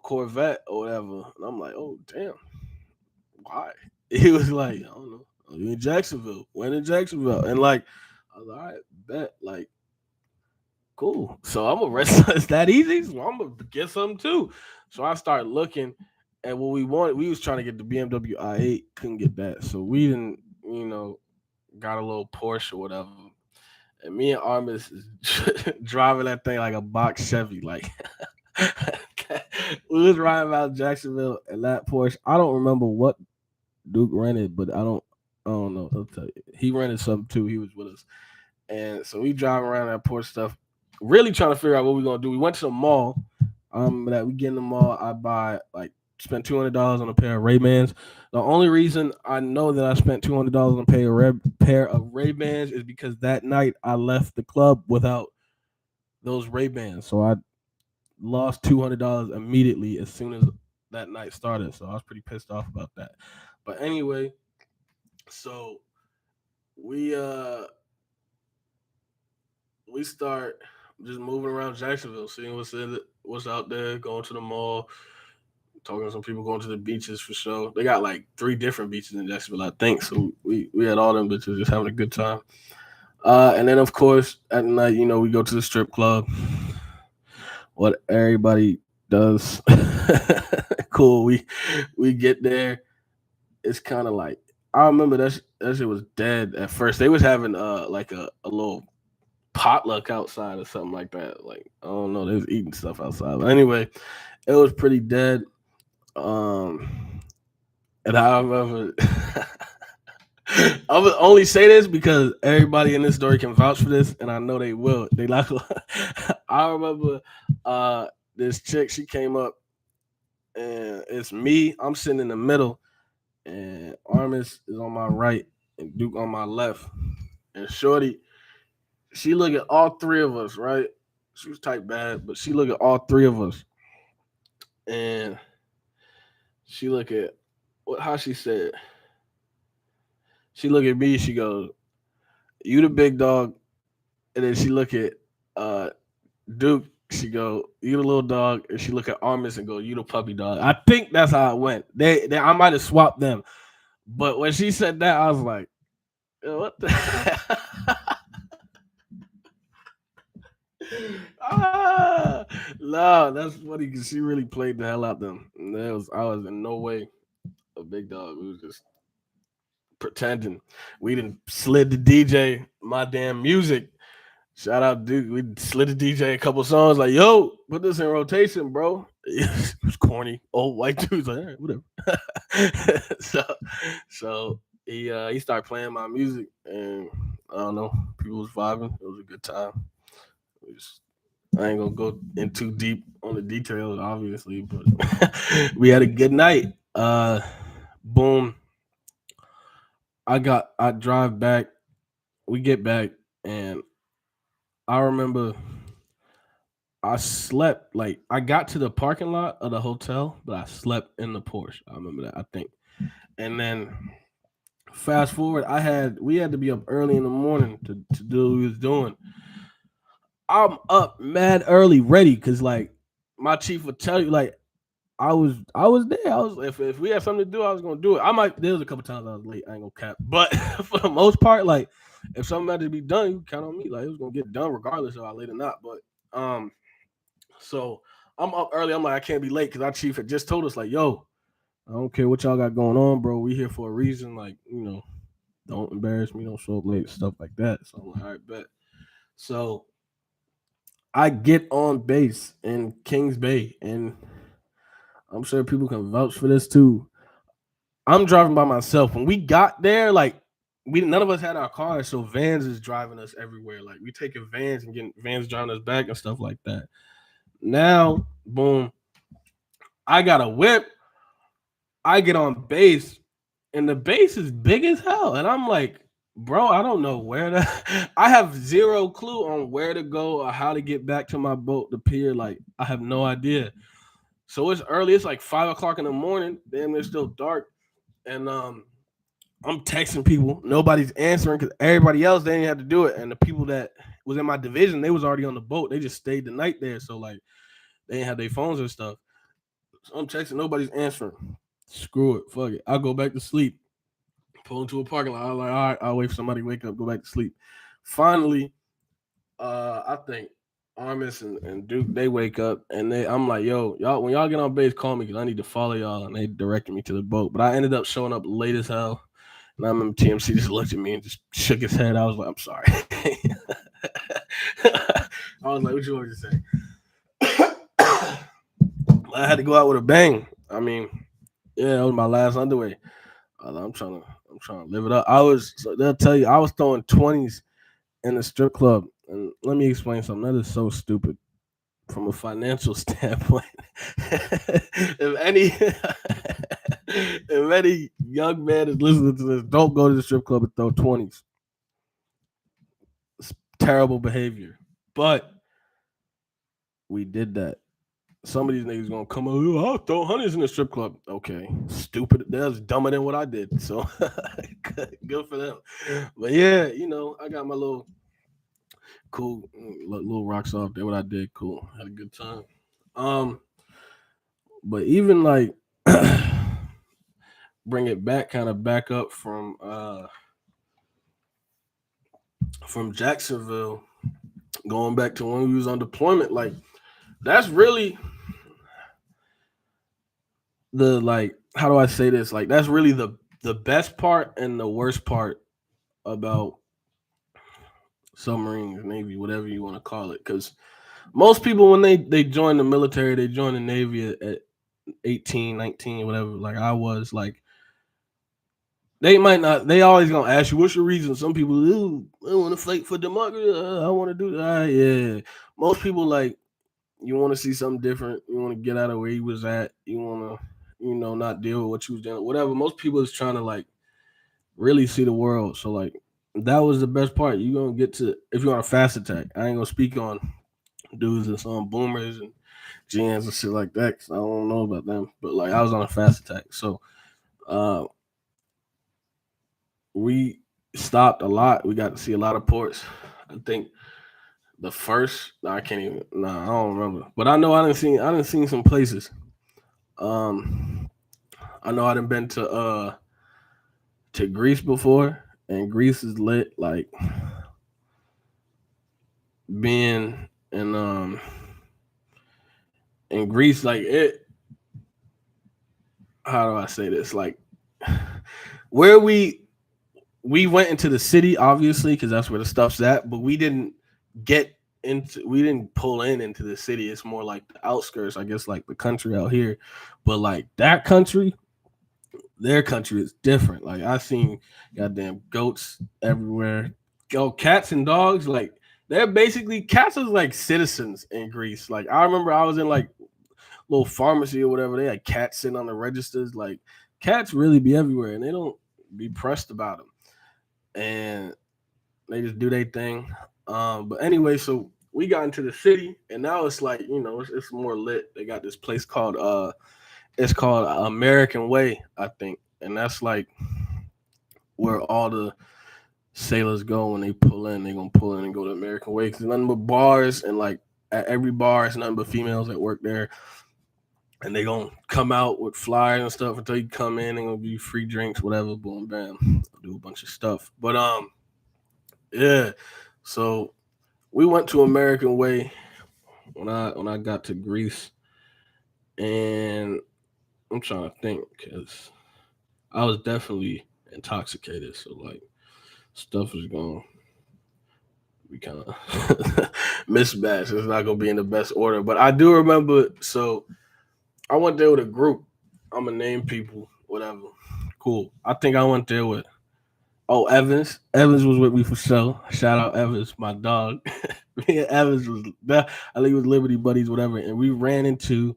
Corvette or whatever, and I'm like, oh damn, why? He was like, I don't know. Oh, you in Jacksonville? When in Jacksonville? And like, I was like, all right, bet. Like, cool. So I'm gonna rest. It's that easy. So I'm gonna get something too. So I started looking, and what we wanted, we was trying to get the BMW i8, couldn't get that. So we didn't, got a little Porsche or whatever. And me and Armis is driving that thing like a box Chevy. Like we was riding out Jacksonville and that Porsche. I don't remember what Duke rented, but I don't know. I'll tell you. He rented something too. He was with us. And so we driving around that Porsche stuff, really trying to figure out what we're gonna do. We went to the mall. That we get in the mall, I buy like spent $200 on a pair of Ray Bans. The only reason I know that I spent $200 on a pair of Ray Bans is because that night I left the club without those Ray Bans, so I lost $200 immediately as soon as that night started. So I was pretty pissed off about that. But anyway, so we we start just moving around Jacksonville, seeing what's out there, going to the mall, talking to some people, going to the beaches for sure. They got like 3 different beaches in Jacksonville, I think. So we had all them bitches just having a good time. And then of course at night, we go to the strip club. What everybody does. Cool. We get there. It's kind of like I remember that shit was dead at first. They was having like a little potluck outside or something like that. Like I don't know, they was eating stuff outside. But anyway, it was pretty dead. Um, and I remember, I would only say this because everybody in this story can vouch for this, and I know they will. They like. I remember this chick. She came up, and it's me. I'm sitting in the middle, and Armis is on my right, and Duke on my left, and Shorty. She look at all 3 of us, right? She was type bad, but she look at all 3 of us, and she look at how she said. She look at me. She goes, "You the big dog," and then she look at uh Duke. She go, "You the little dog," and she look at Armis and go, "You the puppy dog." I think that's how it went. They I might have swapped them, but when she said that, I was like, "Yo, what the?" ah, no, that's funny because she really played the hell out them. And I was in no way a big dog. We was just pretending. We didn't slid the DJ my damn music. Shout out Duke. We slid the DJ a couple songs like, yo, put this in rotation, bro. It was corny. Old white dudes like, all right, whatever. so he started playing my music and I don't know, people was vibing. It was a good time. I ain't gonna go in too deep on the details, obviously, but we had a good night. Boom. I drive back. We get back, and I remember I slept like I got to the parking lot of the hotel, but I slept in the Porsche. I remember that. I think, and then fast forward, we had to be up early in the morning to do what we was doing. I'm up mad early, ready, cause like my chief would tell you, like I was there. I was if we had something to do, I was gonna do it. I might there was a couple times I was late. I ain't gonna cap, but for the most part, like if something had to be done, you count on me. Like it was gonna get done regardless of I late or not. But so I'm up early. I'm like I can't be late because our chief had just told us like, yo, I don't care what y'all got going on, bro. We here for a reason. Like don't embarrass me. Don't show up late, stuff like that. So I'm like, all right, bet. So I get on base in Kings Bay, and I'm sure people can vouch for this too. I'm driving by myself. When we got there, like we none of us had our cars, so Vans is driving us everywhere. Like we taking Vans and getting Vans driving us back and stuff like that. Now, boom, I got a whip. I get on base, and the base is big as hell, and I'm like, bro, I don't know where to. I have zero clue on where to go or how to get back to my boat, the pier. Like I have no idea. So it's early. It's like 5 o'clock in the morning. Damn, it's still dark, and I'm texting people, nobody's answering because everybody else they didn't have to do it, and the people that was in my division they was already on the boat. They just stayed the night there, so like they didn't have their phones and stuff. So I'm texting, nobody's answering. Screw it, fuck it. I'll go back to sleep. Pull into a parking lot. I'm like, all right, I'll wait for somebody to wake up, go back to sleep. Finally, I think Armis and Duke they wake up and I'm like, yo, y'all when y'all get on base, call me because I need to follow y'all, and they directed me to the boat. But I ended up showing up late as hell. And I remember TMC just looked at me and just shook his head. I was like, I'm sorry. I was like, what you want me to say? I had to go out with a bang. I mean, yeah, that was my last underway. I'm trying to live it up. So they'll tell you I was throwing 20s in the strip club. And let me explain something. That is so stupid from a financial standpoint. if any if any young man is listening to this, don't go to the strip club and throw 20s. It's terrible behavior. But we did that. Some of these niggas gonna come out, I'll throw hundreds in the strip club. Okay, stupid. That's dumber than what I did. So good for them. But yeah, I got my little cool little rocks off. Did what I did. Cool. Had a good time. But even like bring it back, kind of back up from Jacksonville, going back to when we was on deployment. Like that's really the like. How do I say this? Like that's really the best part and the worst part about submarines, Navy, whatever you want to call it. Because most people, when they join the military, they join the Navy at 18, 19, whatever. Like I was, like they might not. They always gonna ask you, "What's your reason?" Some people, I want to fight for democracy. I want to do that. Yeah. Most people like you want to see something different. You want to get out of where you was at. You want to, not deal with what you was doing. Whatever. Most people is trying to like really see the world. So like that was the best part. You gonna get to if you're on a fast attack. I ain't gonna speak on dudes that's on boomers and gens and shit like that. 'Cause I don't know about them. But like I was on a fast attack, so uh, we stopped a lot. We got to see a lot of ports. I think the first, I can't even. Nah, I don't remember. But I know I didn't see some places. Um, I know I done been to Greece before, and Greece is lit. Like being in Greece, like it. How do I say this? Like where we went into the city, obviously, because that's where the stuff's at, but we didn't pull into the city. It's more like the outskirts, I guess, like the country out here. But like that country, their country is different. Like I seen goddamn goats everywhere. Cats and dogs, like they're basically cats is like citizens in Greece. Like I remember I was in like little pharmacy or whatever. They had cats sitting on the registers. Like cats really be everywhere, and they don't be pressed about them. And they just do their thing. But anyway, so we got into the city, and now it's like it's more lit. They got this place called it's called American Way, I think, and that's like where all the sailors go when they pull in. They gonna pull in and go to American Way because nothing but bars, and like at every bar, it's nothing but females that work there. And they gonna come out with flyers and stuff until you come in and gonna be free drinks, whatever, boom, bam, do a bunch of stuff. But yeah. So we went to American Way when I got to Greece, and I'm trying to think because I was definitely intoxicated. So like stuff is going to be kind of mismatched. It's not gonna be in the best order. But I do remember. So I went there with a group. I'm gonna name people, whatever. Cool. I think I went there with Evans. Evans was with me for sure. Shout out Evans, my dog. Me and Evans I think it was Liberty Buddies, whatever. And we ran into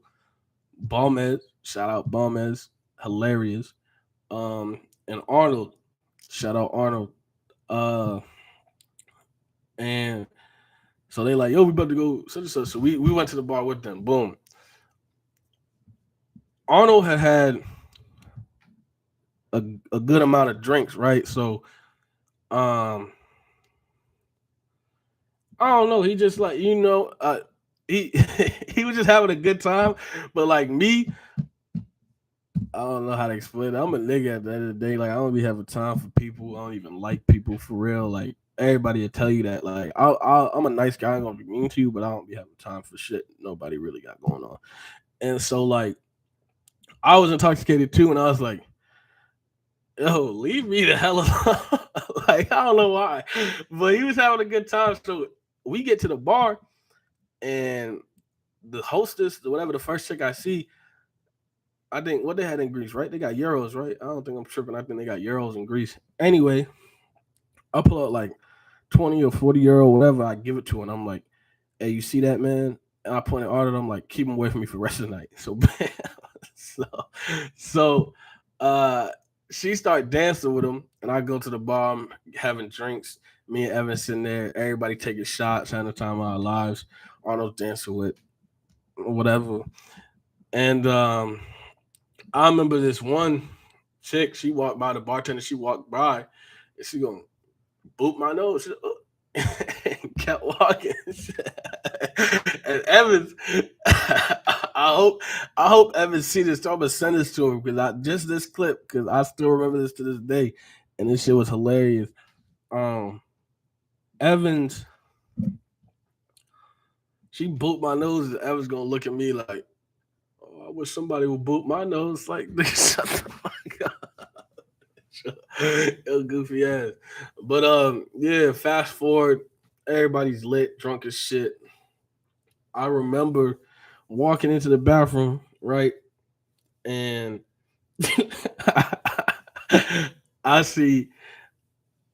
Balmez. Shout out Balmez. Hilarious. And Arnold. Shout out Arnold. Uh and so they like, yo, we about to go such and such. So we went to the bar with them. Boom. Arnold had a good amount of drinks, right? So um I don't know. He just like he he was just having a good time. But like me, I don't know how to explain it. I'm a nigga at the end of the day. Like I don't be having time for people. I don't even like people for real. Like everybody will tell you that. Like I'm a nice guy. I'm gonna be mean to you, but I don't be having time for shit nobody really got going on. And so like I was intoxicated too, and I was like, yo, leave me the hell alone. Like I don't know why, but he was having a good time. So we get to the bar, and the hostess, whatever the first chick I see, I think what they had in Greece, right? They got euros, right? I don't think I'm tripping. I think they got euros in Greece. Anyway, I pull out like 20 or 40 euro, whatever. I give it to her, and I'm like, "Hey, you see that man?" And I point at Arnold. I'm like, "Keep him away from me for the rest of the night." So, so, so, uh, she started dancing with him, and I go to the bar, I'm having drinks. Me and Evan sitting there, everybody taking shots, having the time of our lives. Arnold dancing with whatever, and I remember this one chick. She walked by the bartender. She walked by, and she gonna boop my nose. She, and kept walking. And Evans, I hope Evans see this. So I'm gonna send this to him because I just this clip because I still remember this to this day, and this shit was hilarious. Um, Evans, she booped my nose, and Evans gonna look at me like, "Oh, I wish somebody would boop my nose." Like, shut the fuck up. Yo, goofy ass. But yeah, fast forward, everybody's lit, drunk as shit. I remember walking into the bathroom, right? And I see,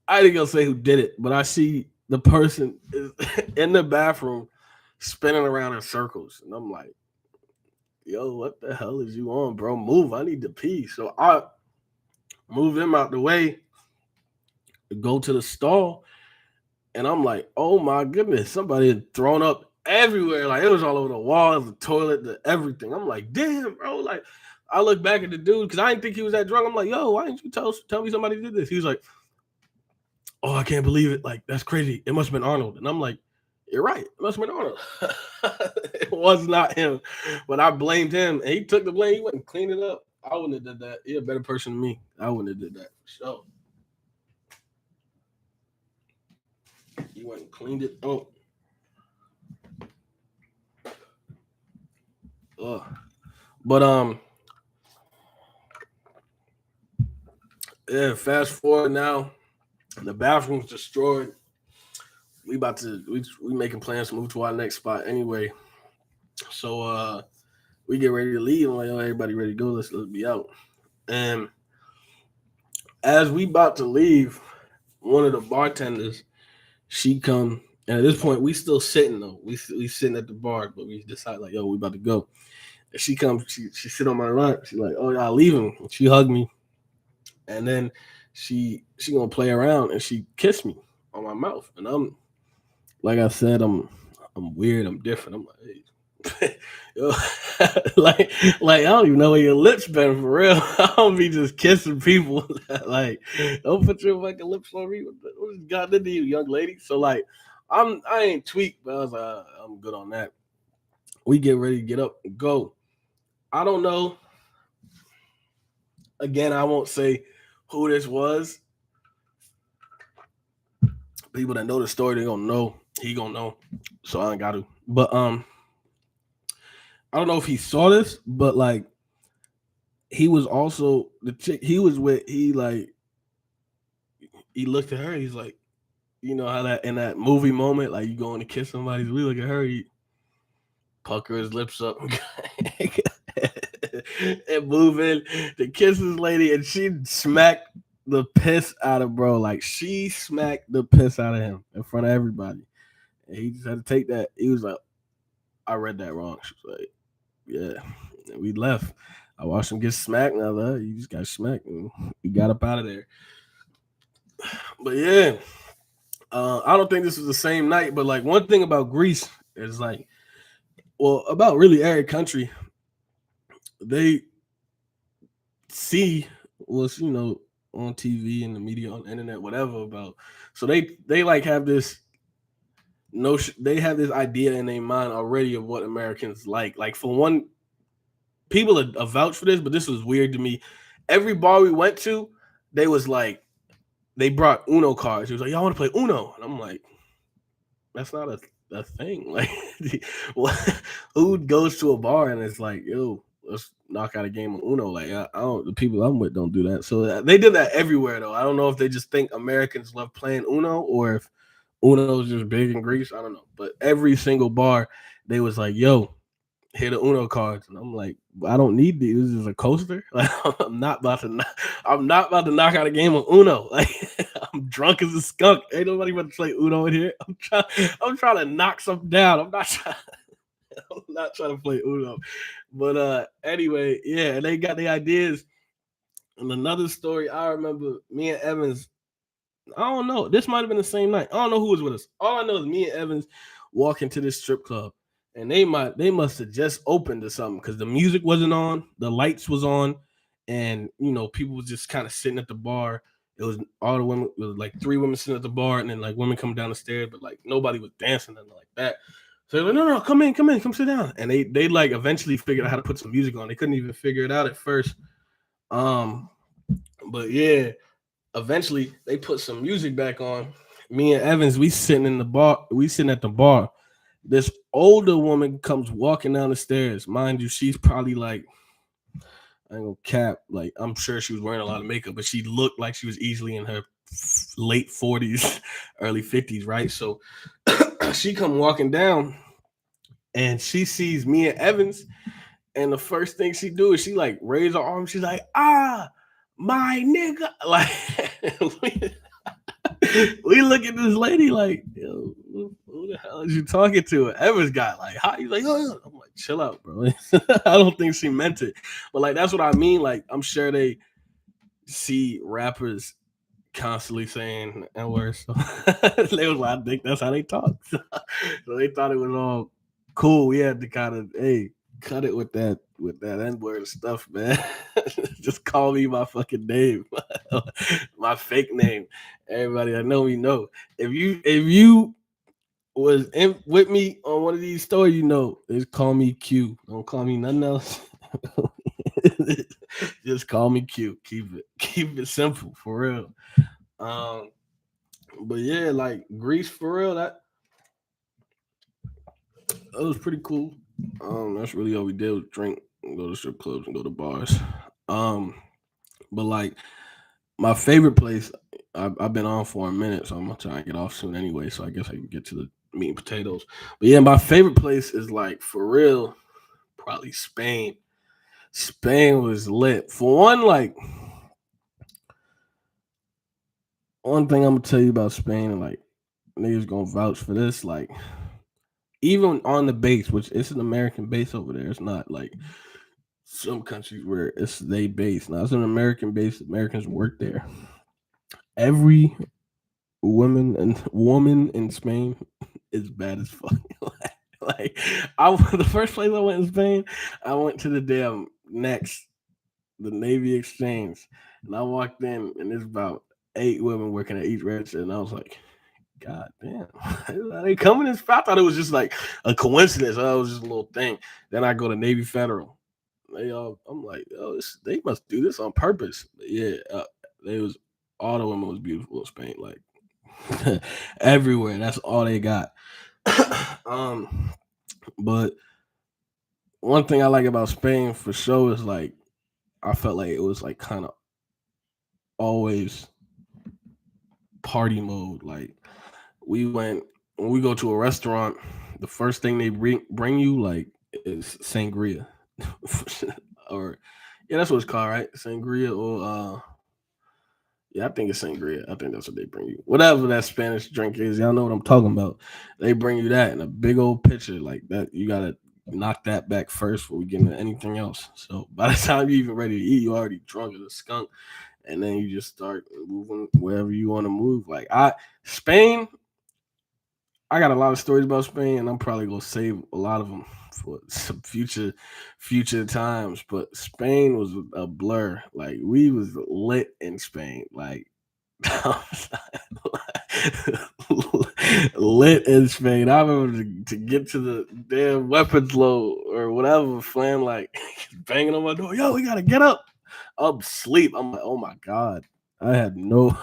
I didn't gonna say who did it, but I see the person is in the bathroom spinning around in circles. And I'm like, yo, what the hell is you on, bro? Move. I need to pee. So I move him out the way, go to the stall, and I'm like, oh my goodness, somebody had thrown up everywhere. Like it was all over the walls, the toilet, the everything. I'm like, damn, bro. Like I look back at the dude because I didn't think he was that drunk. I'm like, yo, why didn't you tell me somebody did this? He was like, oh, I can't believe it. Like that's crazy. It must have been Arnold. And I'm like, you're right. It must have been Arnold. It was not him. But I blamed him, and he took the blame. He went and cleaned it up. I wouldn't have did that. He a better person than me. I wouldn't have did that for sure. He went and cleaned it up. Ugh. But yeah, fast forward now. The bathroom's destroyed. We making plans to move to our next spot anyway. So we get ready to leave. I'm like, oh, everybody ready to go. Let's be out. And as we about to leave, one of the bartenders, she come. And at this point, we still sitting though. We sitting at the bar, but we decide like, yo, we about to go. And she comes, she sit on my right. She's like, oh, y'all leaving. She hugged me, and then she gonna play around and she kissed me on my mouth. And I'm like I said, I'm weird. I'm different. I'm like, hey. Yo, like I don't even know where your lips been for real. I don't be just kissing people. Like, don't put your fucking lips on me. What got into you, young lady? So like, I ain't tweaked, but I was like, I'm good on that. We get ready to get up and go. I don't know. Again, I won't say who this was. People that know the story, they gonna know. He gonna know. So I ain't got to. But I don't know if he saw this, but like he was also the chick he was with. He looked at her. He's like, you know how that in that movie moment, like you going to kiss somebody. We look at her. He pucker his lips up and move in to kiss this lady, and she smacked the piss out of bro. Like she smacked the piss out of him in front of everybody, and he just had to take that. He was like, I read that wrong. She was like, yeah. And we left. I watched him get smacked. And I was like, you just got smacked. And we got up out of there. But yeah, I don't think this was the same night. But like one thing about Greece is like, well, about really every country, they see was on TV and the media on the internet, whatever about. So they like have this notion, they have this idea in their mind already of what Americans like. Like for one, people are vouch for this, but this was weird to me. Every bar we went to, they was like they brought Uno cards. He was like, "Y'all want to play Uno?" And I'm like, "That's not a thing." Like, who goes to a bar and it's like, "Yo, let's knock out a game of Uno?" Like, I don't. The people I'm with don't do that. So they did that everywhere, though. I don't know if they just think Americans love playing Uno or if Uno's just big in Greece. I don't know. But every single bar, they was like, "Yo, hit the Uno cards," and I'm like, I don't need these. This is a coaster. Like, I'm not about to knock out a game of Uno. Like, I'm drunk as a skunk. Ain't nobody about to play Uno in here. I'm trying to knock something down. I'm not trying to play Uno. But anyway, yeah, they got the ideas. And another story I remember, me and Evans, I don't know. This might have been the same night. I don't know who was with us. All I know is me and Evans walk into this strip club, and they must have just opened or something because the music wasn't on, the lights was on, and people was just kind of sitting at the bar. It was all the women. It was like three women sitting at the bar, and then like women coming down the stairs, but like nobody was dancing and like that. So they're like, no, come in, come sit down. And they like eventually figured out how to put some music on. They couldn't even figure it out at first. Um, but yeah, eventually they put some music back on. Me and Evans, we sitting at the bar. This older woman comes walking down the stairs. Mind you, she's probably like, I ain't gonna cap, like I'm sure she was wearing a lot of makeup, but she looked like she was easily in her late 40s, early 50s, right? So she come walking down and she sees me and Evans, and the first thing she do is she like raise her arm. She's like, my nigga. Like, we look at this lady like, yo, who the hell is you talking to? Evans got like, how you like, oh, I'm like, chill out, bro. I don't think she meant it. But like that's what I mean. Like, I'm sure they see rappers constantly saying N words. So they was like, I think that's how they talk. So they thought it was all cool. We had to kind of, hey, cut it with that N-word stuff, man. Just call me my fucking name. My fake name. Everybody I know me know. If you was with me on one of these stories, just call me Q. Don't call me nothing else. Just call me Q. Keep it simple for real. Um, but yeah, like Greece for real, that was pretty cool. That's really all we did was drink, and go to strip clubs, and go to bars. Um, but like my favorite place, I've been on for a minute, so I'm gonna try and get off soon anyway. So I guess I can get to the meat and potatoes. But yeah, my favorite place is like for real, probably Spain. Spain was lit. For one, like one thing I'm gonna tell you about Spain, and like niggas gonna vouch for this, like even on the base, which it's an American base over there. It's not like some countries where it's they base. Now it's an American base. Americans work there. Every woman in Spain is bad as fuck. Like the first place I went in Spain, I went to the damn next the Navy Exchange, and I walked in, and there's about 8 women working at each register, and I was like, God damn, are they coming in? I thought it was just like a coincidence. I thought it was just a little thing. Then I go to Navy Federal. I'm like, oh, they must do this on purpose. But yeah, they was all the women was beautiful in Spain, like everywhere. That's all they got. um, but one thing I like about Spain for sure is like I felt like it was like kind of always party mode. Like we went when we go to a restaurant, the first thing they bring you like is sangria, or yeah, that's what it's called, right? Sangria or yeah, I think it's sangria. I think that's what they bring you. Whatever that Spanish drink is, y'all know what I'm talking about. They bring you that in a big old pitcher like that. You gotta knock that back first before we get into anything else. So by the time you even ready to eat, you already drunk as a skunk, and then you just start moving wherever you want to move. Like Spain, I got a lot of stories about Spain, and I'm probably gonna save a lot of them for some future times. But Spain was a blur. Like we was lit in Spain. Like lit in Spain. I remember to get to the damn weapons load or whatever, flam like banging on my door. Yo, we gotta get up. I'm asleep. I'm like, oh my god. I had no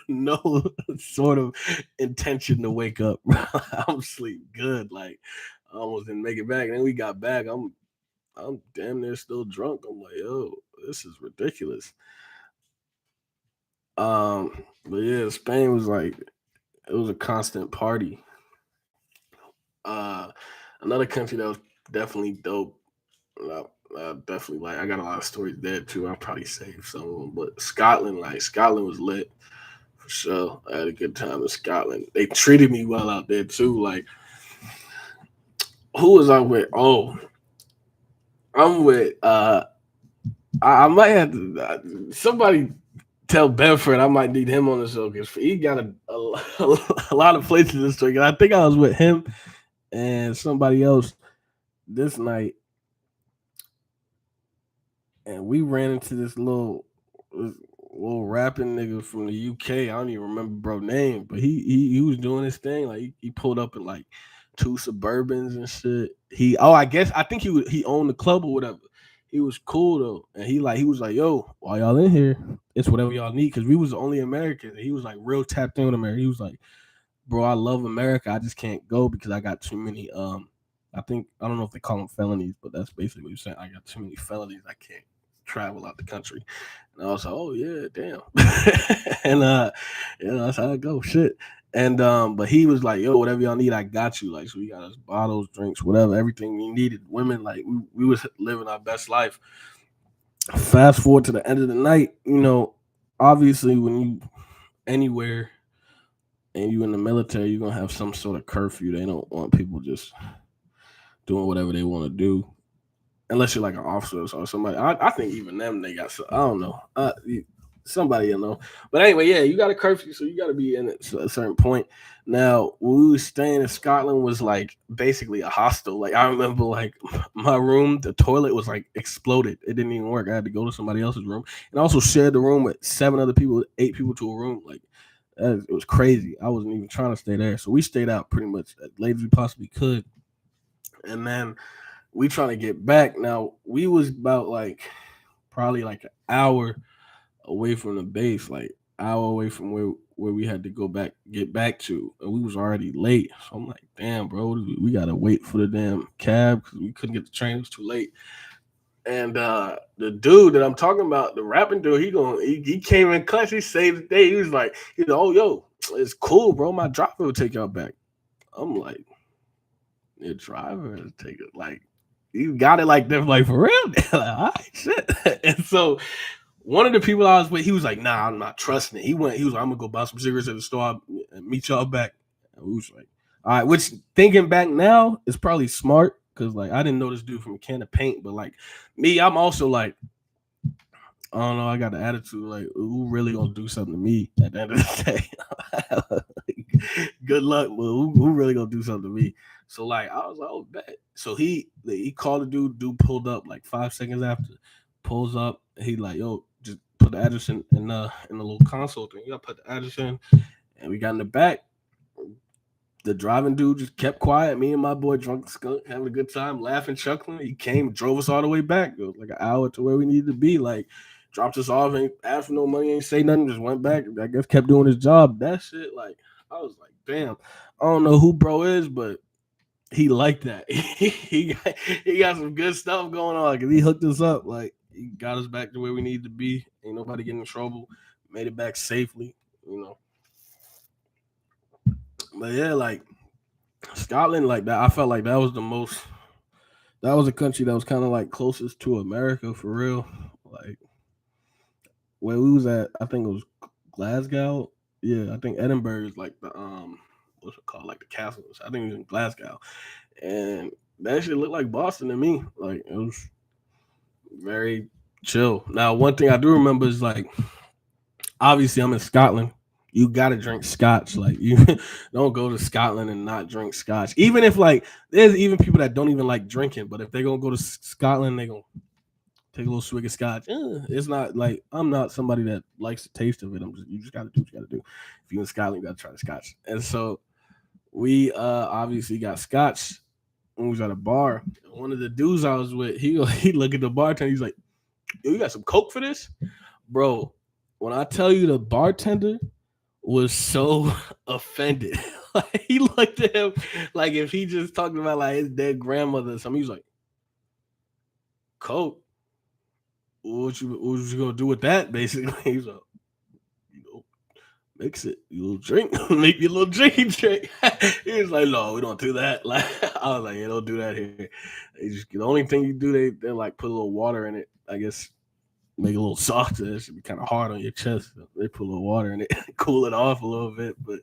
no sort of intention to wake up. I'm asleep good. Like I almost didn't make it back. And then we got back. I'm damn near still drunk. I'm like, yo, this is ridiculous. But yeah, Spain was like it was a constant party. Uh, Another country that was definitely dope. I, I definitely like. I got a lot of stories there too. I'll probably save some of them. But Scotland, like Scotland, was lit for sure. I had a good time in Scotland. They treated me well out there too. Like who was I with? Oh, I'm with. I might have to. Somebody tell Bedford I might need him on the show because he got a lot of places this week. And I think I was with him and somebody else this night, and we ran into this little rapping nigga from the UK. I don't even remember bro name, but he was doing his thing. Like he pulled up in like two Suburbans and shit. I guess I think he owned the club or whatever. He was cool though, and he was like, "Yo, while y'all in here, it's whatever y'all need." Because we was the only Americans. And he was like real tapped in with America. He was like, "Bro, I love America. I just can't go because I got too many I think I don't know if they call them felonies, but that's basically what you're saying. I got too many felonies. I can't travel out the country." And I was like, "Oh yeah, damn." And that's how it goes. Shit. And but he was like, "Yo, whatever y'all need, I got you." Like, so we got us bottles, drinks, whatever, everything we needed. Women, like we was living our best life. Fast forward to the end of the night, obviously when you anywhere and you in the military, you're gonna have some sort of curfew. They don't want people just doing whatever they want to do, unless you're like an officer or somebody. I think even them they got. I don't know. Somebody you know. But anyway, yeah, you got a curfew, so you got to be in at a certain point. Now, when we was staying in Scotland, was like basically a hostel. Like I remember, like my room, the toilet was like exploded. It didn't even work. I had to go to somebody else's room, and I also shared the room with 7 other people, 8 people to a room. Like it was crazy. I wasn't even trying to stay there, so we stayed out pretty much as late as we possibly could, and then we trying to get back. Now we was about like probably like an hour away from the base, like hour away from where we had to go back get back to, and we was already late. So I'm like, damn, bro, we gotta wait for the damn cab because we couldn't get the train. It was too late. And the dude that I'm talking about, the rapping dude, he came in clutch. He saved the day. He was like, oh yo, it's cool, bro. My driver will take y'all back. I'm like, your driver will take it like you got it like them, like for real. Like, all right, shit. And so one of the people I was with, he was like, "Nah, I'm not trusting it." He was like, "I'm gonna go buy some cigarettes at the store and meet y'all back." And we was like, "All right." Which thinking back now is probably smart because like I didn't know this dude from a can of paint, but like me, I'm also like, I don't know. I got the attitude like, who really gonna do something to me at the end of the day? Like, good luck, but who really gonna do something to me? So like, I was like, oh, bet. So he called the dude. Dude pulled up like 5 seconds after. Pulls up. He like, yo, just put the address in the little console thing. You gotta put the address in, and we got in the back. The driving dude just kept quiet. Me and my boy drunk skunk having a good time, laughing, chuckling. He came, drove us all the way back. It was like an hour to where we needed to be. Like dropped us off, ain't asked for no money, ain't say nothing, just went back. I guess kept doing his job. That shit, like I was like, damn. I don't know who bro is, but he liked that. He got some good stuff going on because he hooked us up. Like he got us back to where we needed to be. Ain't nobody getting in trouble. Made it back safely. You know. But yeah, like Scotland, like that. I felt like that was the most. That was a country that was kind of like closest to America for real. Like where we was at, I think it was Glasgow. Yeah, I think Edinburgh is like the what's it called, like the castles. I think it was in Glasgow, and that shit looked like Boston to me. Like it was very chill. Now, one thing I do remember is like obviously I'm in Scotland. You gotta drink scotch. Like you don't go to Scotland and not drink scotch. Even if like there's even people that don't even like drinking, but if they're gonna go to Scotland, they gonna take a little swig of scotch. It's not like I'm not somebody that likes the taste of it. You just gotta do what you gotta do. If you're in Scotland, you gotta try the scotch. And so we obviously got scotch when we was at a bar. One of the dudes I was with, he look at the bartender, he's like, "Yo, you got some Coke for this?" Bro, when I tell you the bartender was so offended. Like, he looked at him like if he just talked about like his dead grandmother or something. He was like, "Coke? What you gonna do with that?" Basically, he's like, "You know, mix it, you little drink, make your little drinky drink." He was like, "No, we don't do that." Like, I was like, "Yeah, don't do that here." They just the only thing you do, they like put a little water in it. I guess make it a little softer. It should be kind of hard on your chest. They put a little water in it, cool it off a little bit. But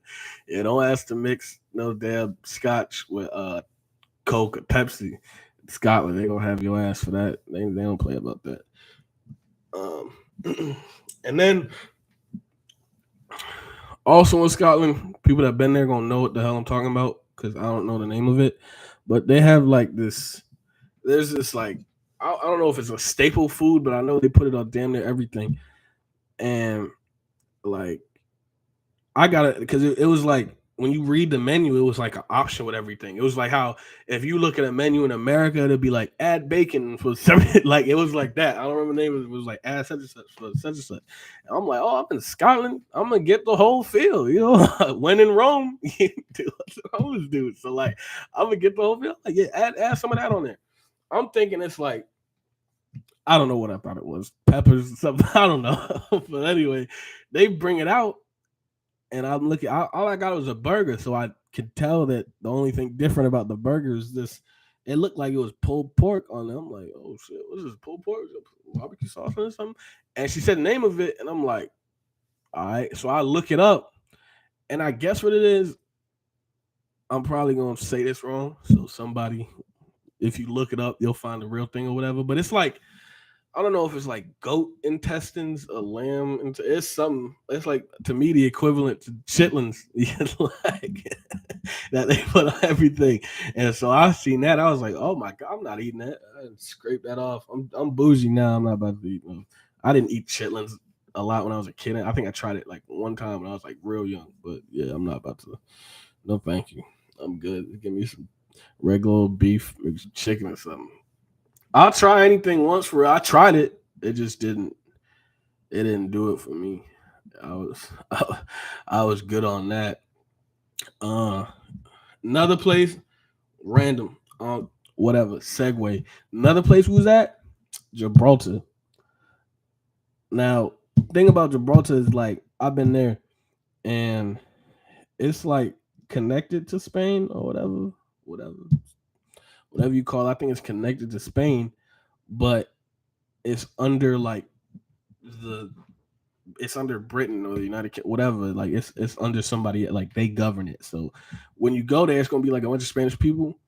yeah, don't ask to mix no damn scotch with Coke or Pepsi. In Scotland, they gonna have your ass for that. They don't play about that. Um, and then also in Scotland, people that been there gonna know what the hell I'm talking about because I don't know the name of it. But they have like this. There's this like I don't know if it's a staple food, but I know they put it on damn near everything. And like I got it because it was like when you read the menu, it was like an option with everything. It was like how if you look at a menu in America, it'd be like add bacon for something. Like it was like that. I don't remember the name. It was like add such and such for such and such. And I'm like, oh, I'm in Scotland. I'm gonna get the whole feel. You know, when in Rome, you do what I always do. So like, I'm gonna get the whole feel. Like, yeah, add some of that on there. I'm thinking it's like I don't know what I thought it was, peppers, something. I don't know. But anyway, they bring it out and I'm looking. All I got was a burger, so I could tell that the only thing different about the burger is this. It looked like it was pulled pork on it. I'm like, oh shit, what's this pulled pork? Is it barbecue sauce or something? And she said the name of it, and I'm like, all right. So I look it up, and I guess what it is. I'm probably gonna say this wrong. So somebody, if you look it up, you'll find the real thing or whatever. But it's like I don't know if it's like goat intestines, a lamb. It's something. It's like to me the equivalent to chitlins, like that they put on everything. And so I seen that. I was like, oh my god, I'm not eating that. I scrape that off. I'm bougie now. I'm not about to eat them. I didn't eat chitlins a lot when I was a kid. I think I tried it like one time when I was like real young. But yeah, I'm not about to. No, thank you. I'm good. Give me some regular beef, maybe some chicken or something. I'll try anything once for I tried it. It just didn't. It didn't do it for me. I was I was good on that. Uh, Another place, random. Whatever. Segue. Another place we was at Gibraltar. Now, thing about Gibraltar is like I've been there, and it's like connected to Spain or whatever, whatever you call it. I think it's connected to Spain, but it's under like the it's under Britain or the United Kingdom, whatever. Like it's under somebody like they govern it. So when you go there, it's gonna be like a bunch of Spanish people,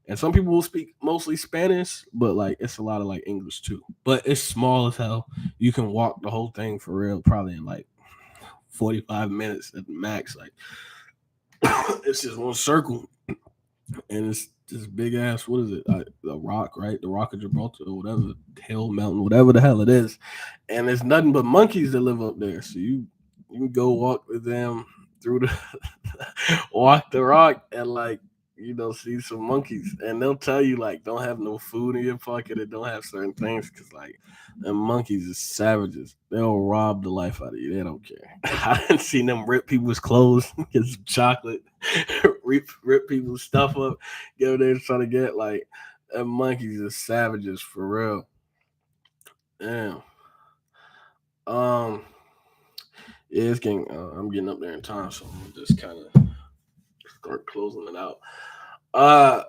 and some people will speak mostly Spanish, but like it's a lot of like English too. But it's small as hell. You can walk the whole thing for real, probably in like 45 minutes at the max. Like it's just one circle, and it's this big ass. What is it? The rock, right? The Rock of Gibraltar, or whatever, hill, mountain, whatever the hell it is. And there's nothing but monkeys that live up there. So you can go walk with them through the walk the rock and like see some monkeys, and they'll tell you like don't have no food in your pocket and don't have certain things because like them monkeys is savages. They'll rob the life out of you. They don't care. I didn't see them rip people's clothes, get some chocolate, rip people's stuff up, get what they're trying to get. Like them monkeys are savages for real. Damn. Um. Yeah, it's getting. I'm getting up there in time, so I'm just kind of start closing it out. Uh,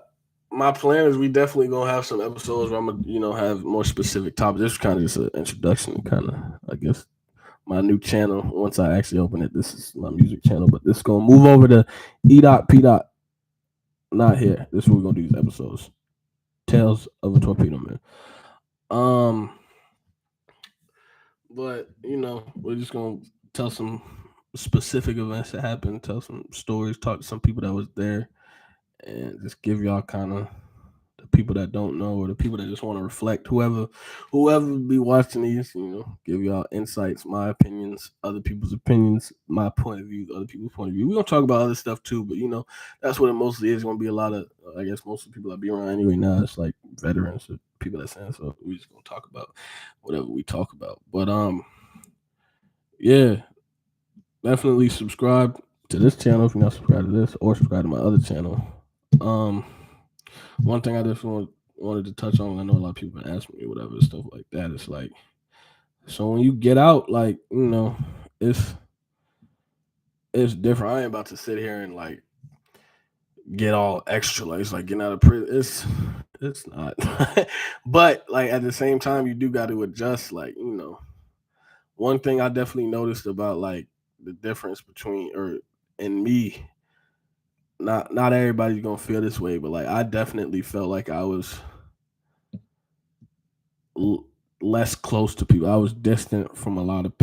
my plan is we definitely gonna have some episodes where I'm gonna, have more specific topics. This is kind of just an introduction, kind of, I guess, my new channel. Once I actually open it, this is my music channel, but this is gonna move over to E dot P dot. Not here. This is what we're gonna do these episodes. Tales of a Torpedo Man. Um, but we're just gonna tell some specific events that happened, tell some stories, talk to some people that was there, and just give y'all kind of the people that don't know or the people that just want to reflect. Whoever be watching these, give y'all insights, my opinions, other people's opinions, my point of view, other people's point of view. We're gonna talk about other stuff too, but that's what it mostly is. Gonna be a lot of, I guess, most of the people that be around anyway now. It's like veterans or people that's in. So we just gonna talk about whatever we talk about. But yeah, definitely subscribe to this channel if you're not subscribed to this, or subscribe to my other channel. Um, One thing I just wanted to touch on, I know a lot of people been asking me whatever stuff like that. It's like, so when you get out, like, it's it's different. I ain't about to sit here and like get all extra, like it's like getting out of prison. It's not. But like at the same time, you do got to adjust. Like, one thing I definitely noticed about like the difference between or in me, not everybody's gonna feel this way, but like I definitely felt like I was l- less close to people. I was distant from a lot of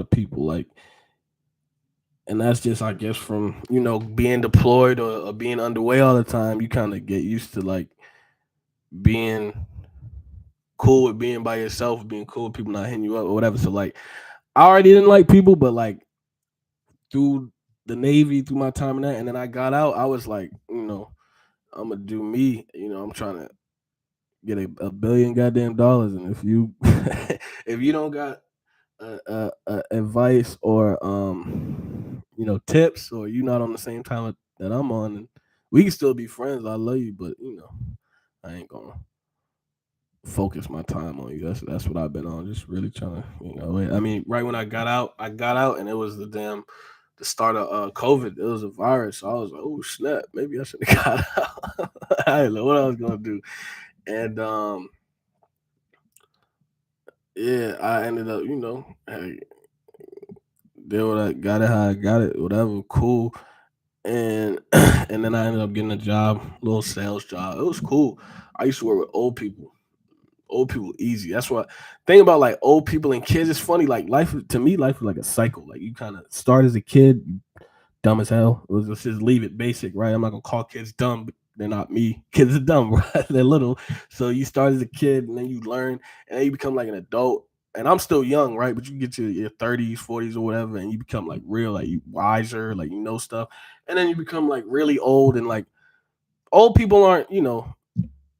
people. Like, and that's just, I guess, from being deployed or being underway all the time. You kind of get used to like being cool with being by yourself, being cool with people not hitting you up or whatever. So like, I already didn't like people, but like through the Navy, through my time in that, and then I got out, I was like, I'm gonna do me. I'm trying to get a billion goddamn dollars, and if you if you don't got advice or tips, or you not on the same time that I'm on, and we can still be friends. I love you, but I ain't gonna focus my time on you. That's what I've been on. Just really trying to, I mean, right when I got out, and it was the start of COVID. It was a virus. So I was like, oh snap, maybe I should have got out. I didn't know what I was gonna do, and yeah, I ended up, hey, did what I got it how I got it, whatever, cool. And and then I ended up getting a job, little sales job. It was cool. I used to work with old people. Old people easy. That's what thing about like old people and kids. It's funny. Like life to me, life is like a cycle. Like you kind of start as a kid, dumb as hell. Let's just leave it basic, right? I'm not gonna call kids dumb, but they're not me. Kids are dumb, right? They're little. So you start as a kid, and then you learn, and then you become like an adult. And I'm still young, right? But you get to your 30s, 40s, or whatever, and you become like real, like you wiser, like you know stuff. And then you become like really old, and like old people aren't,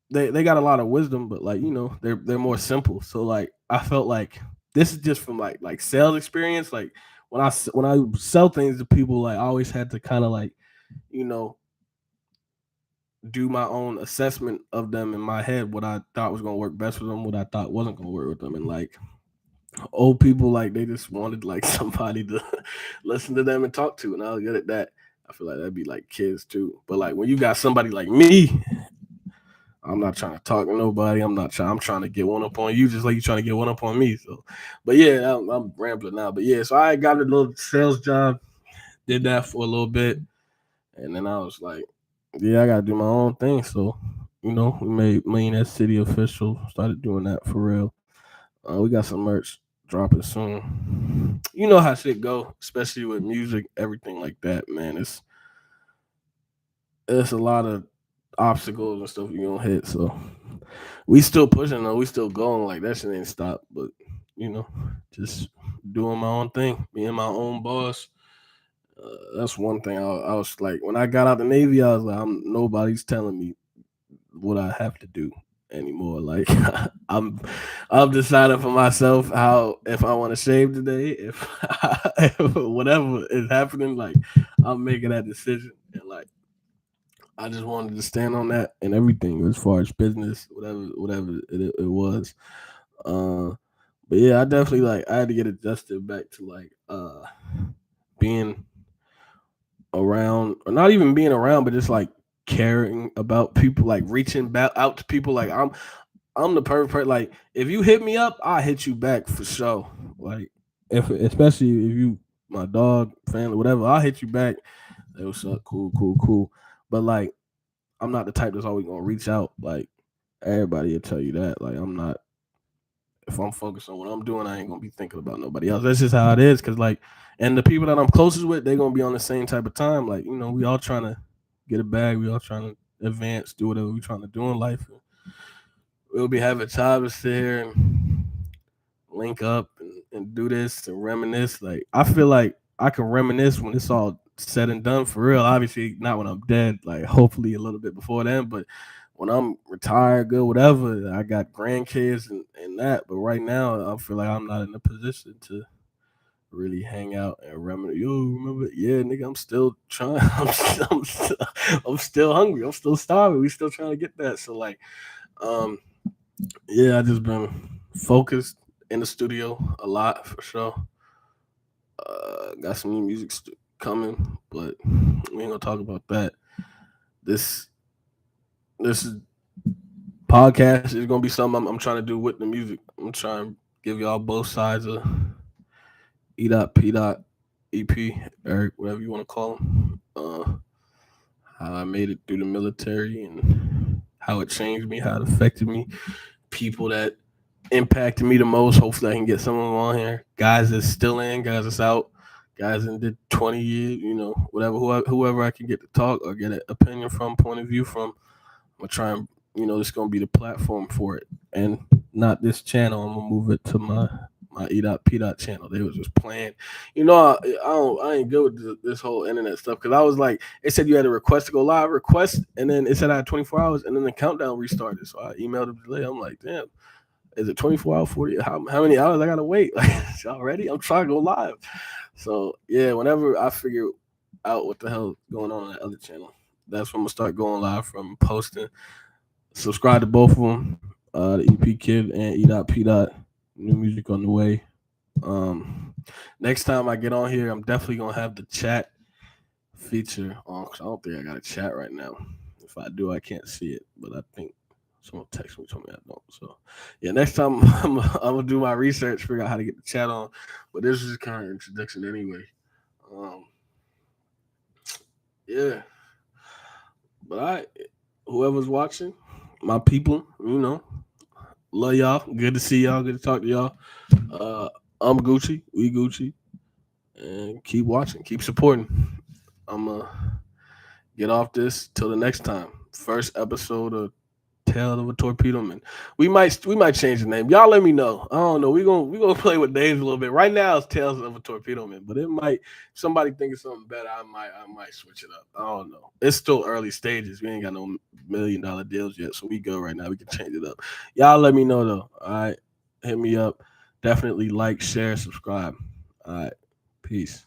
they got a lot of wisdom, but like they're more simple. So like I felt like this is just from like sales experience. Like when I sell things to people, like I always had to kind of like you know do my own assessment of them in my head, what I thought was gonna work best for them, what I thought wasn't gonna work with them, and like old people, like they just wanted like somebody to listen to them and talk to, and I was good at that. I feel like that'd be like kids too, but like when you got somebody like me, I'm not trying to talk to nobody. I'm trying to get one up on you, just like you trying to get one up on me. So, but yeah, I'm rambling now. But yeah, so I got a little sales job, did that for a little bit, and then I was like, yeah, I gotta do my own thing. So, we made Millionaire City official. Started doing that for real. We got some merch dropping soon. You know how shit go, especially with music, everything like that, man. It's a lot of obstacles and stuff you gonna hit. So we still pushing though. We still going. Like that shit ain't stopped. But you know, just doing my own thing, being my own boss. That's one thing. I was like, when I got out the Navy, I was like, nobody's telling me what I have to do anymore. Like I'm I'm deciding for myself how if I want to shave today, if whatever is happening, like I'm making that decision. And like I just wanted to stand on that and everything as far as business, whatever it was. Uh, but yeah, I definitely like I had to get adjusted back to like being around, or not even being around, but just like caring about people, like reaching back out to people. Like I'm the perfect person. Like if you hit me up, I hit you back for sure. Like if especially if you my dog, family, whatever, I'll hit you back. Hey, what's up? Cool, cool, cool. But like I'm not the type that's always gonna reach out. Like everybody will tell you that. Like I'm not. if I'm focused on what I'm doing, I ain't gonna be thinking about nobody else. That's just how it is. Cause like, and the people that I'm closest with, they're gonna be on the same type of time. Like, we all trying to get a bag. We all trying to advance, do whatever we trying to do in life. We'll be having time to sit here and link up and do this and reminisce. Like, I feel like I can reminisce when it's all said and done for real. Obviously, not when I'm dead. Like, hopefully a little bit before then, but when I'm retired, good, whatever. I got grandkids and that. But right now, I feel like I'm not in a position to really hang out and reminisce. Yo, remember? Yeah, nigga, I'm still trying. I'm still hungry. I'm still starving. We still trying to get that. So like, um, yeah, I just been focused in the studio a lot for sure. Got some new music coming, but we ain't gonna talk about that. This this podcast is gonna be something I'm trying to do with the music. I'm trying to give y'all both sides of E dot P dot EP, or whatever you want to call them. How I made it through the military and how it changed me, how it affected me. People that impacted me the most. Hopefully, I can get some of them on here. Guys that's still in, guys that's out, guys that did 20 years. Whatever, whoever I can get to talk or get an opinion from, point of view from. I'm gonna try and this gonna be the platform for it, and not this channel. I'm gonna move it to my E dot P dot channel. They was just playing. I ain't good with this whole internet stuff because I was like, it said you had a request to go live, request, and then it said I had 24 hours, and then the countdown restarted. So I emailed them today. I'm like, damn, is it 24 hours, 40? How many hours I gotta wait? Like, y'all ready? I'm trying to go live. So yeah, whenever I figure out what the hell going on that other channel, that's when I'm gonna start going live from posting. Subscribe to both of them, the EP Kid and E dot P dot. New music on the way. Next time I get on here, I'm definitely gonna have the chat feature on. Cause I don't think I got a chat right now. If I do, I can't see it, but I think someone text me told me I don't. So yeah, next time I'm gonna do my research, figure out how to get the chat on. But this is kind of introduction anyway. Um, yeah, but whoever's watching, my people, love y'all. Good to see y'all. Good to talk to y'all. Uh, I'm Gucci. We Gucci. And keep watching. Keep supporting. I'm going to get off this till the next time. First episode of Tale of a Torpedoman. We might change the name. Y'all let me know. I don't know. We gonna play with names a little bit. Right now it's Tales of a Torpedoman, but it might somebody think of something better. I might switch it up. I don't know. It's still early stages. We ain't got no $1 million deals yet, so we go right now. We can change it up. Y'all let me know though. All right. Hit me up. Definitely like, share, subscribe. All right. Peace.